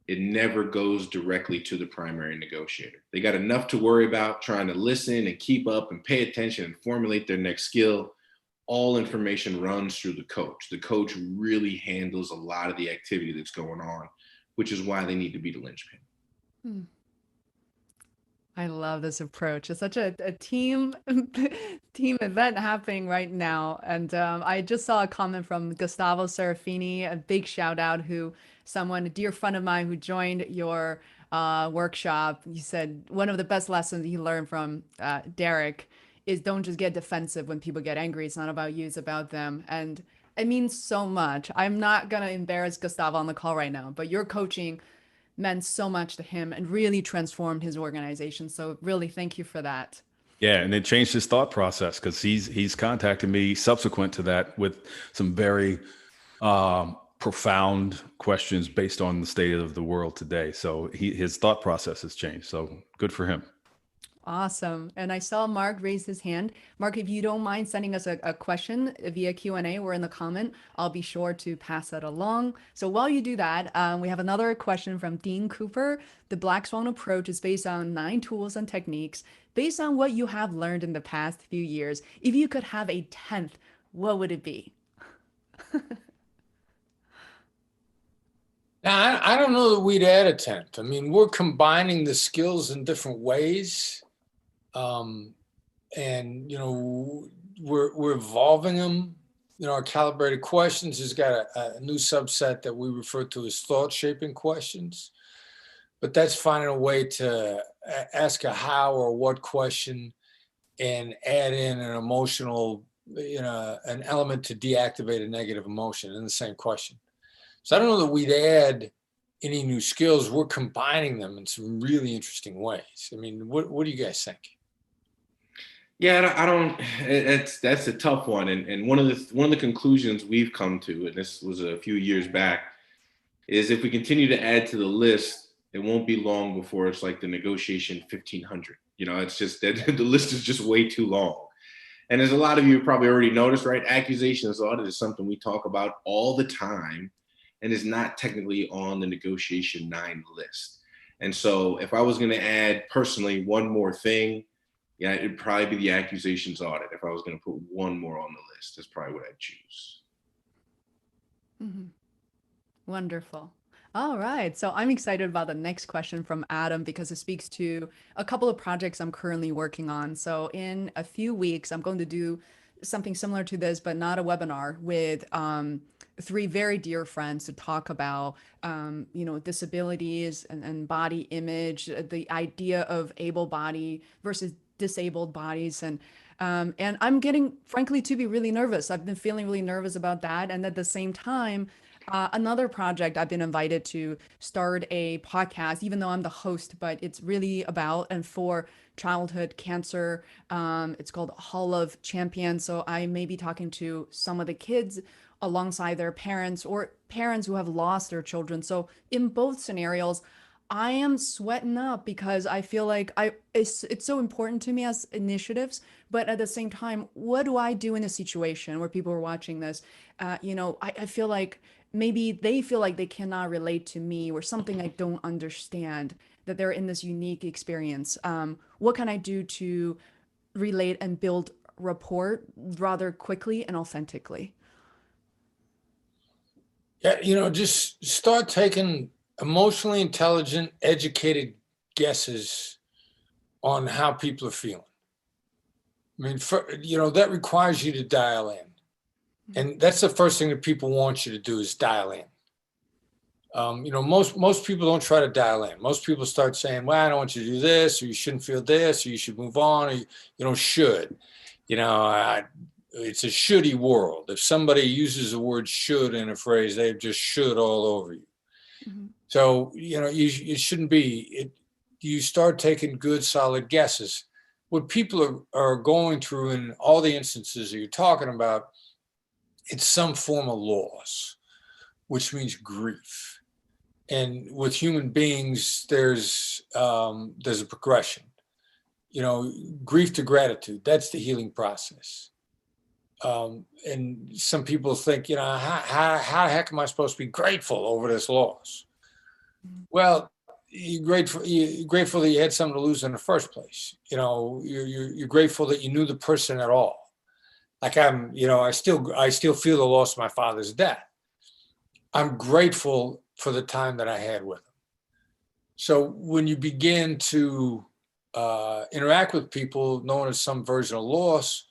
it never goes directly to the primary negotiator. They got enough to worry about trying to listen and keep up and pay attention and formulate their next skill. All information runs through the coach. The coach really handles a lot of the activity that's going on, which is why they need to be the linchpin. I love this approach. It's such a team team event happening right now. And I just saw a comment from Gustavo Serafini, a big shout out, who someone, a dear friend of mine who joined your workshop. He said one of the best lessons he learned from Derek is don't just get defensive when people get angry. It's not about you, it's about them. And it means so much. I'm not gonna embarrass Gustavo on the call right now, but your coaching meant so much to him and really transformed his organization. So really thank you for that. Yeah, and it changed his thought process because he's contacted me subsequent to that with some very profound questions based on the state of the world today. So his thought process has changed. So good for him. Awesome. And I saw Mark raise his hand. Mark, if you don't mind sending us a question via Q&A or in the comment, I'll be sure to pass that along. So while you do that, we have another question from Dean Cooper. The Black Swan approach is based on 9 tools and techniques. Based on what you have learned in the past few years, if you could have a 10th, what would it be? Now, I don't know that we'd add a 10th. I mean, we're combining the skills in different ways. And, you know, we're evolving them. You know, our calibrated questions has got a new subset that we refer to as thought shaping questions. But that's finding a way to ask a how or what question and add in an emotional, you know, an element to deactivate a negative emotion in the same question. So I don't know that we'd add any new skills. We're combining them in some really interesting ways. I mean, what do you guys think? Yeah, I don't. That's a tough one, and one of the conclusions we've come to, and this was a few years back, is if we continue to add to the list, it won't be long before it's like the negotiation 1500. You know, it's just that the list is just way too long. And as a lot of you probably already noticed, right? Accusations audit is something we talk about all the time, and is not technically on the negotiation 9 list. And so, if I was going to add personally one more thing, yeah, it'd probably be the accusations audit. If I was going to put one more on the list, that's probably what I'd choose. Mm-hmm. Wonderful. All right. So I'm excited about the next question from Adam because it speaks to a couple of projects I'm currently working on. So in a few weeks, I'm going to do something similar to this, but not a webinar with 3 very dear friends to talk about, you know, disabilities and body image, the idea of able body versus disabled bodies. And I'm getting, frankly, to be really nervous. I've been feeling really nervous about that. And at the same time, another project I've been invited to start a podcast, even though I'm the host, but it's really about and for childhood cancer. It's called Hall of Champions. So I may be talking to some of the kids alongside their parents or parents who have lost their children. So in both scenarios, I am sweating up because I feel like it's so important to me as initiatives, but at the same time, what do I do in a situation where people are watching this? You know, I feel like maybe they feel like they cannot relate to me or something I don't understand, that they're in this unique experience. What can I do to relate and build rapport rather quickly and authentically? Yeah, you know, just start taking emotionally intelligent, educated guesses on how people are feeling. I mean, you know, that requires you to dial in. And that's the first thing that people want you to do is dial in. You know, most people don't try to dial in. Most people start saying, well, I don't want you to do this, or you shouldn't feel this, or you should move on, or you know, should. You know, it's a shouldy world. If somebody uses the word should in a phrase, they just should all over you. Mm-hmm. So, you know, it shouldn't be. You start taking good, solid guesses. What people are going through in all the instances that you're talking about, it's some form of loss, which means grief. And with human beings, there's a progression. You know, grief to gratitude, that's the healing process. And some people think, you know, how the heck am I supposed to be grateful over this loss? Well, you're grateful that you had something to lose in the first place. You know, you're grateful that you knew the person at all. Like you know, I still feel the loss of my father's death. I'm grateful for the time that I had with him. So when you begin to interact with people known as some version of loss,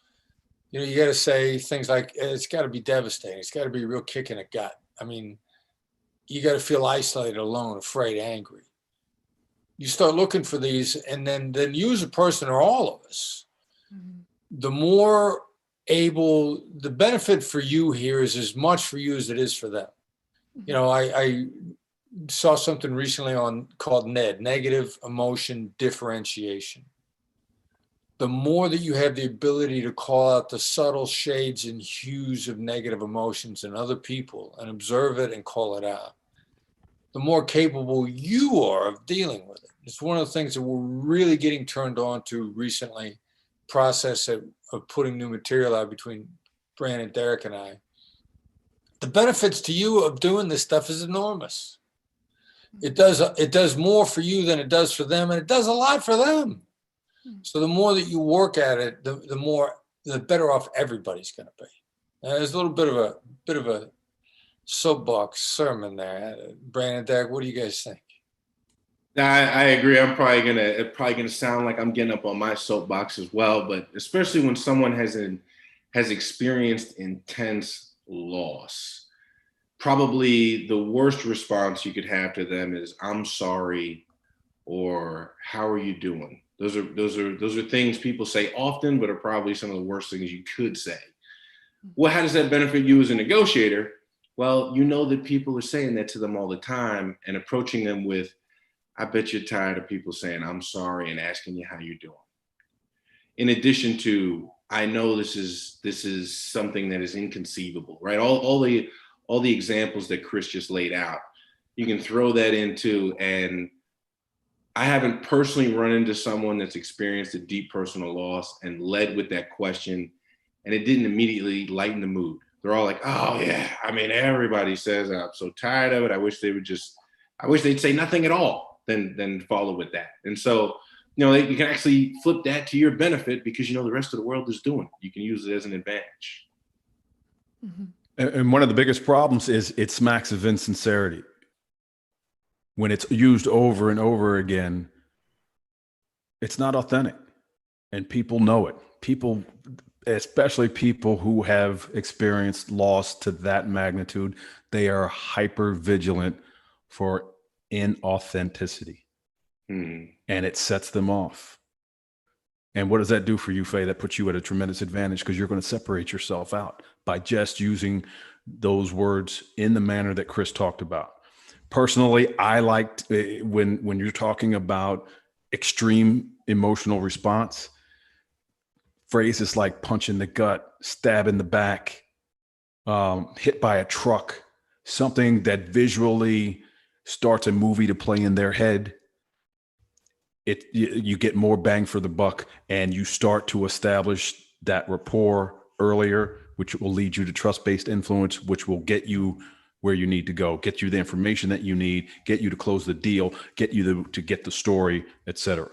you got to say things like, it's got to be devastating. It's got to be a real kick in the gut. I mean, you got to feel isolated, alone, afraid, angry. You start looking for these, and then you as a person, or all of us, the more able, the benefit for you here is as much for you as it is for them. I saw something recently called negative emotion differentiation. The more that you have the ability to call out the subtle shades and hues of negative emotions in other people and observe it and call it out, the more capable you are of dealing with it. It's one of the things that we're really getting turned on to recently, process of putting new material out between Brandon, Derek, and I. The benefits to you of doing this stuff is enormous. It does more for you than it does for them, and it does a lot for them. So the more that you work at it, the better off everybody's going to be. There's a little bit of a soapbox sermon there. Brandon, Derek, what do you guys think? I agree. It's probably gonna sound like I'm getting up on my soapbox as well, but especially when someone has experienced intense loss, probably the worst response you could have to them is "I'm sorry" or "How are you doing?" Those are things people say often, but are probably some of the worst things you could say. Well, how does that benefit you as a negotiator? Well, you know that people are saying that to them all the time, and approaching them with, "I bet you're tired of people saying I'm sorry and asking you how you're doing." In addition to, I know this is something that is inconceivable, right? All the examples that Chris just laid out, you can throw that into, and I haven't personally run into someone that's experienced a deep personal loss and led with that question, and it didn't immediately lighten the mood. They're all like, "Oh yeah, I mean, everybody says I'm so tired of it. I wish they'd say nothing at all, then follow with that." And so, you can actually flip that to your benefit, because the rest of the world is doing it. You can use it as an advantage. And one of the biggest problems is it smacks of insincerity. When it's used over and over again, it's not authentic, and people know it. People, especially people who have experienced loss to that magnitude, they are hyper vigilant for inauthenticity. And it sets them off. And what does that do for you, Faye? That puts you at a tremendous advantage, because you're going to separate yourself out by just using those words in the manner that Chris talked about. Personally, I liked when you're talking about extreme emotional response, phrases like punch in the gut, stab in the back, hit by a truck, something that visually starts a movie to play in their head. You get more bang for the buck, and you start to establish that rapport earlier, which will lead you to trust-based influence, which will get you where you need to go, get you the information that you need, get you to close the deal, get you to get the story, etc.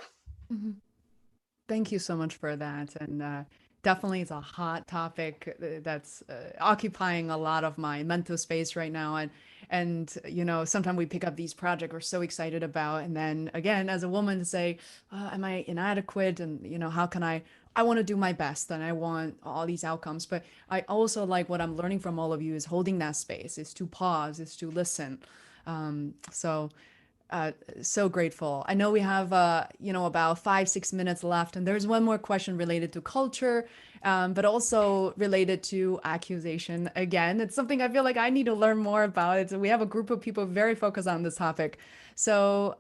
Thank you so much for that. And definitely it's a hot topic that's occupying a lot of my mental space right now. And sometimes we pick up these projects we're so excited about, and then again, as a woman, to say, am I inadequate? And how can I want to do my best, and I want all these outcomes. But I also like, what I'm learning from all of you is holding that space, is to pause, is to listen. So grateful. I know we have about 5-6 minutes left, and there's one more question related to culture, but also related to accusation. Again, it's something I feel like I need to learn more about. We have a group of people very focused on this topic. So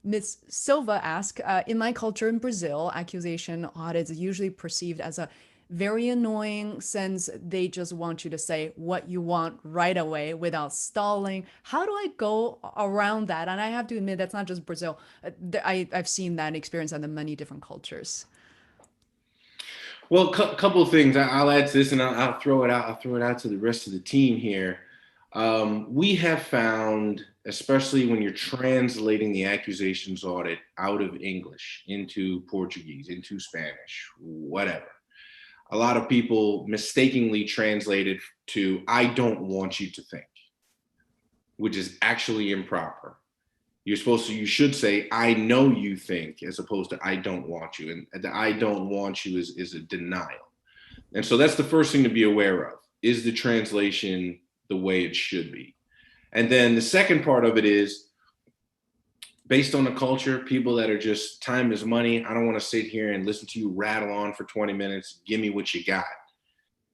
Ms. Silva asked, in my culture in Brazil, accusation audits are usually perceived as a very annoying, since they just want you to say what you want right away without stalling. How do I go around that? And I have to admit, that's not just Brazil. I've seen that experience in many different cultures. Well, couple of things. I'll add to this, and I'll throw it out. I'll throw it out to the rest of the team here. We have found, especially when you're translating the accusations audit out of English into Portuguese, into Spanish, whatever, a lot of people mistakenly translate it to "I don't want you to think," which is actually improper. You should say, I know you think, as opposed to I don't want you. And the I don't want you is a denial. And so that's the first thing to be aware of. Is the translation the way it should be? And then the second part of it is, based on the culture, people that are just time is money. I don't want to sit here and listen to you rattle on for 20 minutes. Give me what you got.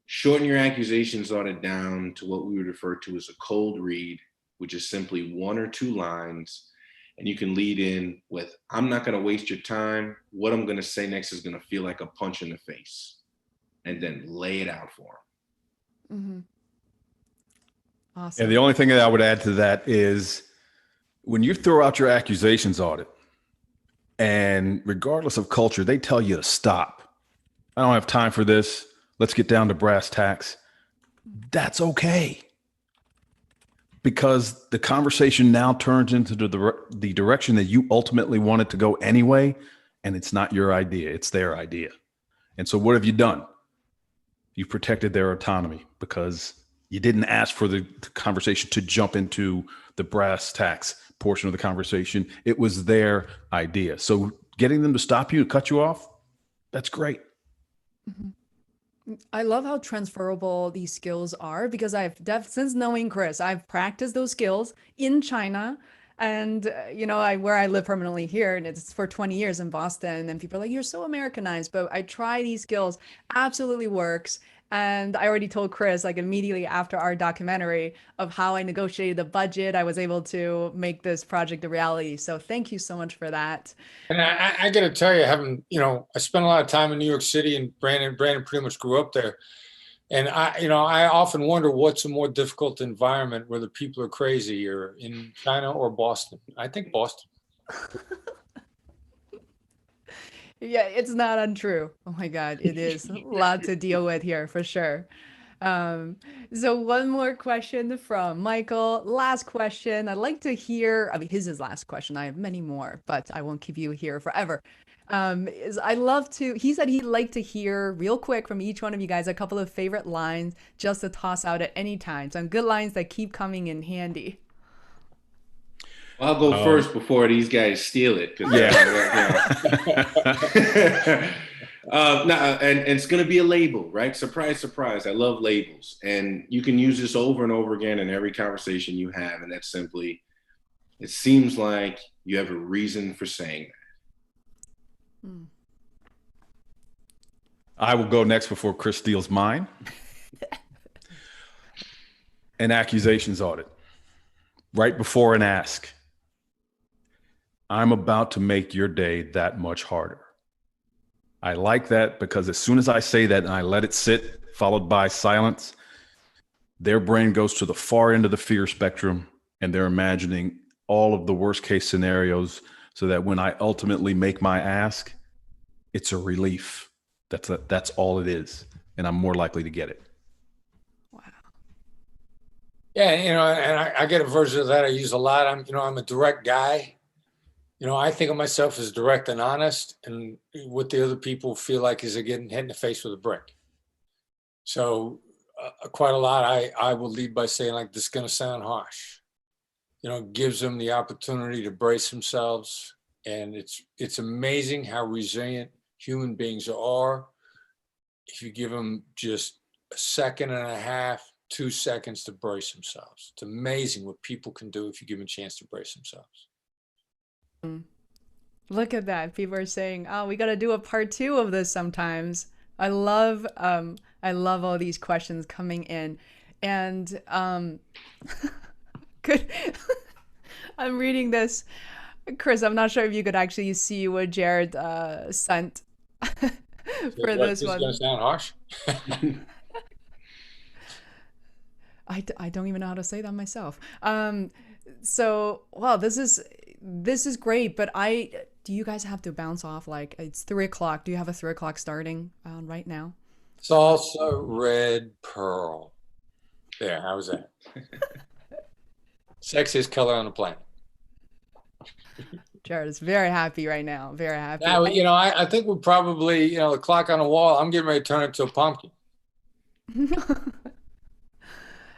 Shorten your accusations on it down to what we would refer to as a cold read, which is simply 1 or 2 lines. And you can lead in with, I'm not going to waste your time. What I'm going to say next is going to feel like a punch in the face. And then lay it out for them. Mm-hmm. Awesome. And the only thing that I would add to that is when you throw out your accusations audit, and regardless of culture, they tell you to stop. I don't have time for this. Let's get down to brass tacks. That's okay. Because the conversation now turns into the direction that you ultimately want it to go anyway, and it's not your idea, it's their idea. And so what have you done? You've protected their autonomy because you didn't ask for the conversation to jump into the brass tacks portion of the conversation. It was their idea. So getting them to stop you, to cut you off, that's great. Mm-hmm. I love how transferable these skills are because since knowing Chris, I've practiced those skills in China. And, where I live permanently here, and it's for 20 years in Boston, and people are like, you're so Americanized, but I try these skills, absolutely works. And I already told Chris, like immediately after our documentary, of how I negotiated the budget, I was able to make this project a reality. So thank you so much for that. And I got to tell you, I spent a lot of time in New York City, and Brandon pretty much grew up there. And I often wonder what's a more difficult environment where the people are crazy here, in China or Boston. I think Boston. Yeah, it's not untrue. Oh my God, it is a lot to deal with here for sure. So one more question from Michael. Last question. I'd like to hear, his is last question. I have many more, but I won't keep you here forever. He said he'd like to hear real quick from each one of you guys a couple of favorite lines just to toss out at any time. Some good lines that keep coming in handy. I'll go first before these guys steal it. And it's going to be a label, right? Surprise, surprise. I love labels. And you can use this over and over again in every conversation you have. And that's simply, it seems like you have a reason for saying that. I will go next before Chris steals mine. An accusations audit. Right before an ask. I'm about to make your day that much harder. I like that because as soon as I say that and I let it sit, followed by silence, their brain goes to the far end of the fear spectrum and they're imagining all of the worst case scenarios so that when I ultimately make my ask, it's a relief. That's all it is. And I'm more likely to get it. Wow. Yeah, and I get a version of that I use a lot. I'm a direct guy. I think of myself as direct and honest, and what the other people feel like is they're getting hit in the face with a brick. So quite a lot, I will lead by saying, like, this is going to sound harsh. Gives them the opportunity to brace themselves. And it's amazing how resilient human beings are if you give them just a second and a half, 2 seconds to brace themselves. It's amazing what people can do if you give them a chance to brace themselves. Look at that. People are saying, oh, we got to do a part 2 of this sometimes. I love all these questions coming in. And good. I'm reading this. Chris, I'm not sure if you could actually see what Jared sent for this one. It's going to sound harsh. I don't even know how to say that myself. So, wow, this is great, but do you guys have to bounce off? Like, it's 3:00. Do you have a 3:00 starting right now? Salsa red pearl. There, how was that? Sexiest color on the planet. Jared is very happy right now. Very happy. Now, I think we're probably, the clock on the wall, I'm getting ready to turn it to a pumpkin.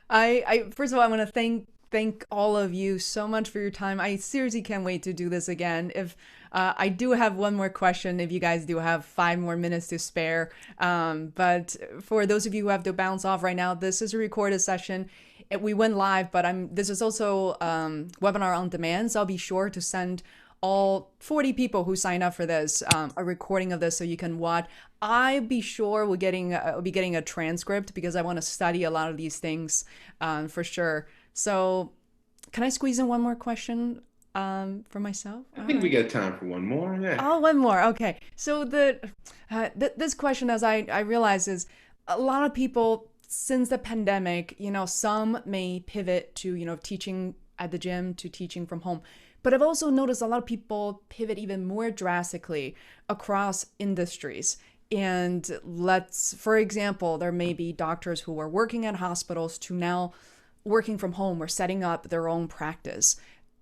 I first of all, I want to thank thank all of you so much for your time. I seriously can't wait to do this again. If I do have one more question, if you guys do have 5 more minutes to spare. But for those of you who have to bounce off right now, this is a recorded session. We went live, but this is also webinar on demand. So I'll be sure to send all 40 people who sign up for this a recording of this so you can watch. I'll be sure we'll be getting a transcript because I want to study a lot of these things for sure. So can I squeeze in one more question for myself? I think we got time for one more. Yeah. Oh, one more. Okay. So this question, as I realize, is a lot of people since the pandemic, some may pivot to, teaching at the gym to teaching from home. But I've also noticed a lot of people pivot even more drastically across industries. And for example, there may be doctors who are working at hospitals to now working from home or setting up their own practice.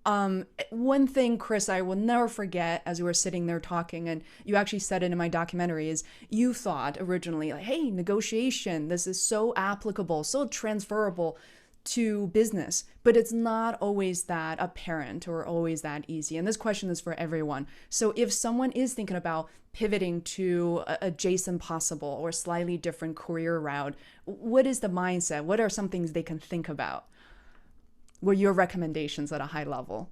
One thing, Chris, I will never forget as we were sitting there talking, and you actually said it in my documentary, is you thought originally, like, hey, negotiation, this is so applicable, so transferable to business, but it's not always that apparent or always that easy. And this question is for everyone. So if someone is thinking about pivoting to adjacent possible or slightly different career route, what is the mindset? What are some things they can think about? What are your recommendations at a high level?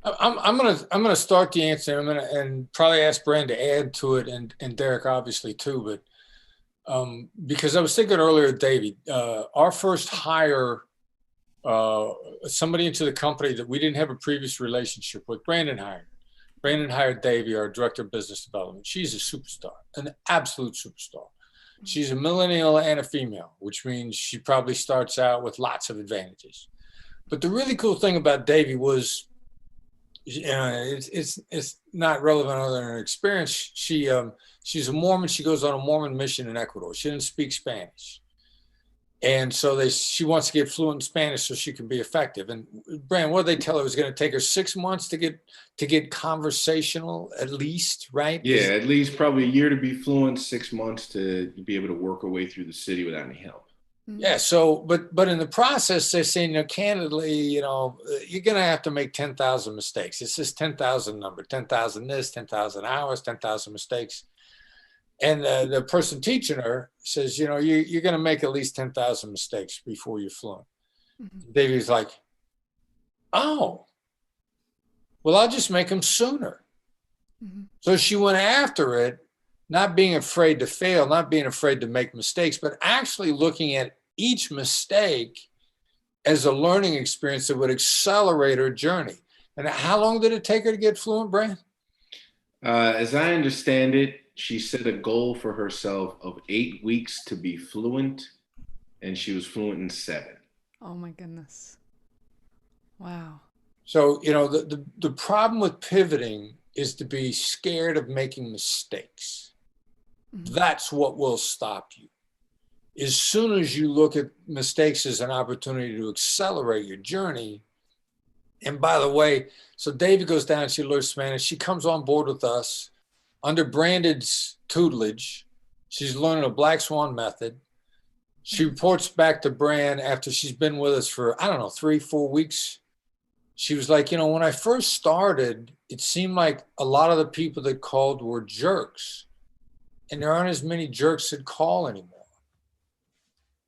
I'm gonna start the answer. And probably ask Brand to add to it, and Derek obviously too. But because I was thinking earlier, Davey, our first hire, somebody into the company that we didn't have a previous relationship with, Brandon hired Davey, our director of business development. She's a superstar, an absolute superstar. She's a millennial and a female, which means she probably starts out with lots of advantages. But the really cool thing about Davey was, it's not relevant other than her experience. She's a Mormon. She goes on a Mormon mission in Ecuador. She didn't speak Spanish. And so she wants to get fluent in Spanish so she can be effective. And Brand, what did they tell her? It was going to take her 6 months to get conversational, at least, right? Yeah, at least probably a year to be fluent, 6 months to be able to work her way through the city without any help. Yeah. So, but in the process, they're saying, candidly, you're going to have to make 10,000 mistakes. It's this 10,000 number, 10,000 this, 10,000 hours, 10,000 mistakes. And the person teaching her says, you're going to make at least 10,000 mistakes before you're fluent. Mm-hmm. Davey's like, oh, well, I'll just make them sooner. Mm-hmm. So she went after it, not being afraid to fail, not being afraid to make mistakes, but actually looking at each mistake as a learning experience that would accelerate her journey. And how long did it take her to get fluent, Brand? As I understand it, she set a goal for herself of 8 weeks to be fluent, and she was fluent in 7. Oh my goodness. Wow. So, the problem with pivoting is to be scared of making mistakes. Mm-hmm. That's what will stop you. As soon as you look at mistakes as an opportunity to accelerate your journey. And by the way, so David goes down, she learns Spanish. She comes on board with us under Brandon's tutelage. She's learning a Black Swan method. She reports back to Brand after she's been with us for, 3-4 weeks. She was like, when I first started, it seemed like a lot of the people that called were jerks. And there aren't as many jerks that call anymore.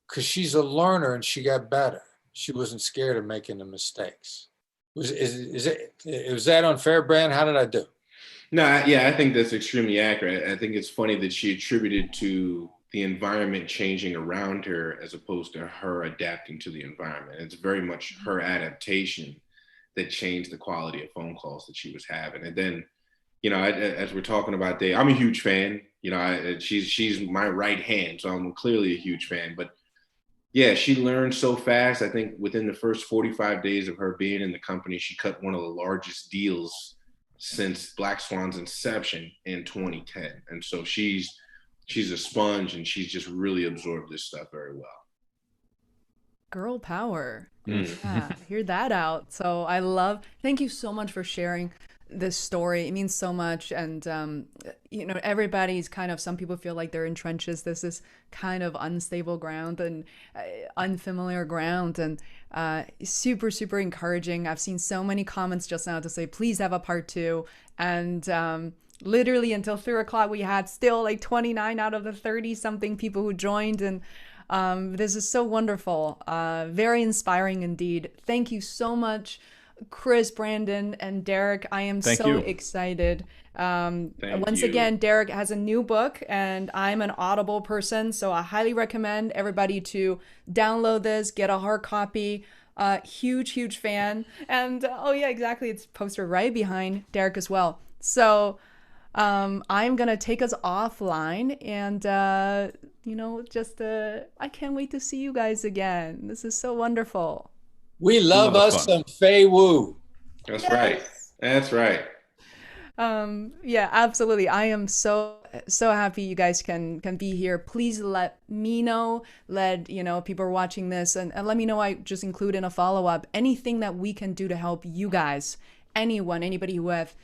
Because she's a learner and she got better. She wasn't scared of making the mistakes. Was that unfair, Brand? How did I do? No, I think that's extremely accurate. I think it's funny that she attributed to the environment changing around her as opposed to her adapting to the environment. It's very much her adaptation that changed the quality of phone calls that she was having. And then, as we're talking about Dave, I'm a huge fan. She's my right hand, so I'm clearly a huge fan. But yeah, she learned so fast. I think within the first 45 days of her being in the company, she cut one of the largest deals since Black Swan's inception in 2010. And so she's a sponge, and she's just really absorbed this stuff very well. Girl power. Yeah, hear that out. So thank you so much for sharing this story. It means so much. And, you know, everybody's kind of, some people feel like they're in trenches. This is kind of unstable ground and unfamiliar ground, and super, super encouraging. I've seen so many comments just now to say, please have a part two. And literally until 3 o'clock, we had still like 29 out of the 30 something people who joined. And this is so wonderful. Very inspiring indeed. Thank you so much, Chris, Brandon, and Derek. I am Thank so you. excited. Once you. again, Derek has a new book, and I'm an Audible person, so I highly recommend everybody to download this, get a hard copy. Huge, huge fan. And oh yeah, exactly. It's posted right behind Derek as well. So I'm gonna take us offline, and you know, just I can't wait to see you guys again. This is so wonderful. We love lot of us fun. some Fei Wu. That's right. That's right. Yeah, absolutely. I am so happy you guys can be here. Please let me know, let you know people are watching this, and let me know. I just include in a follow-up anything that we can do to help you guys, anybody who have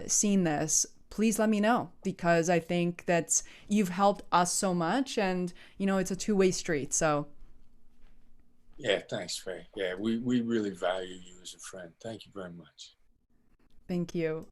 seen this. Please let me know, because I think that you've helped us so much, and you know, it's a two-way street. So Yeah, thanks, Fei. Yeah, we really value you as a friend. Thank you very much. thank you.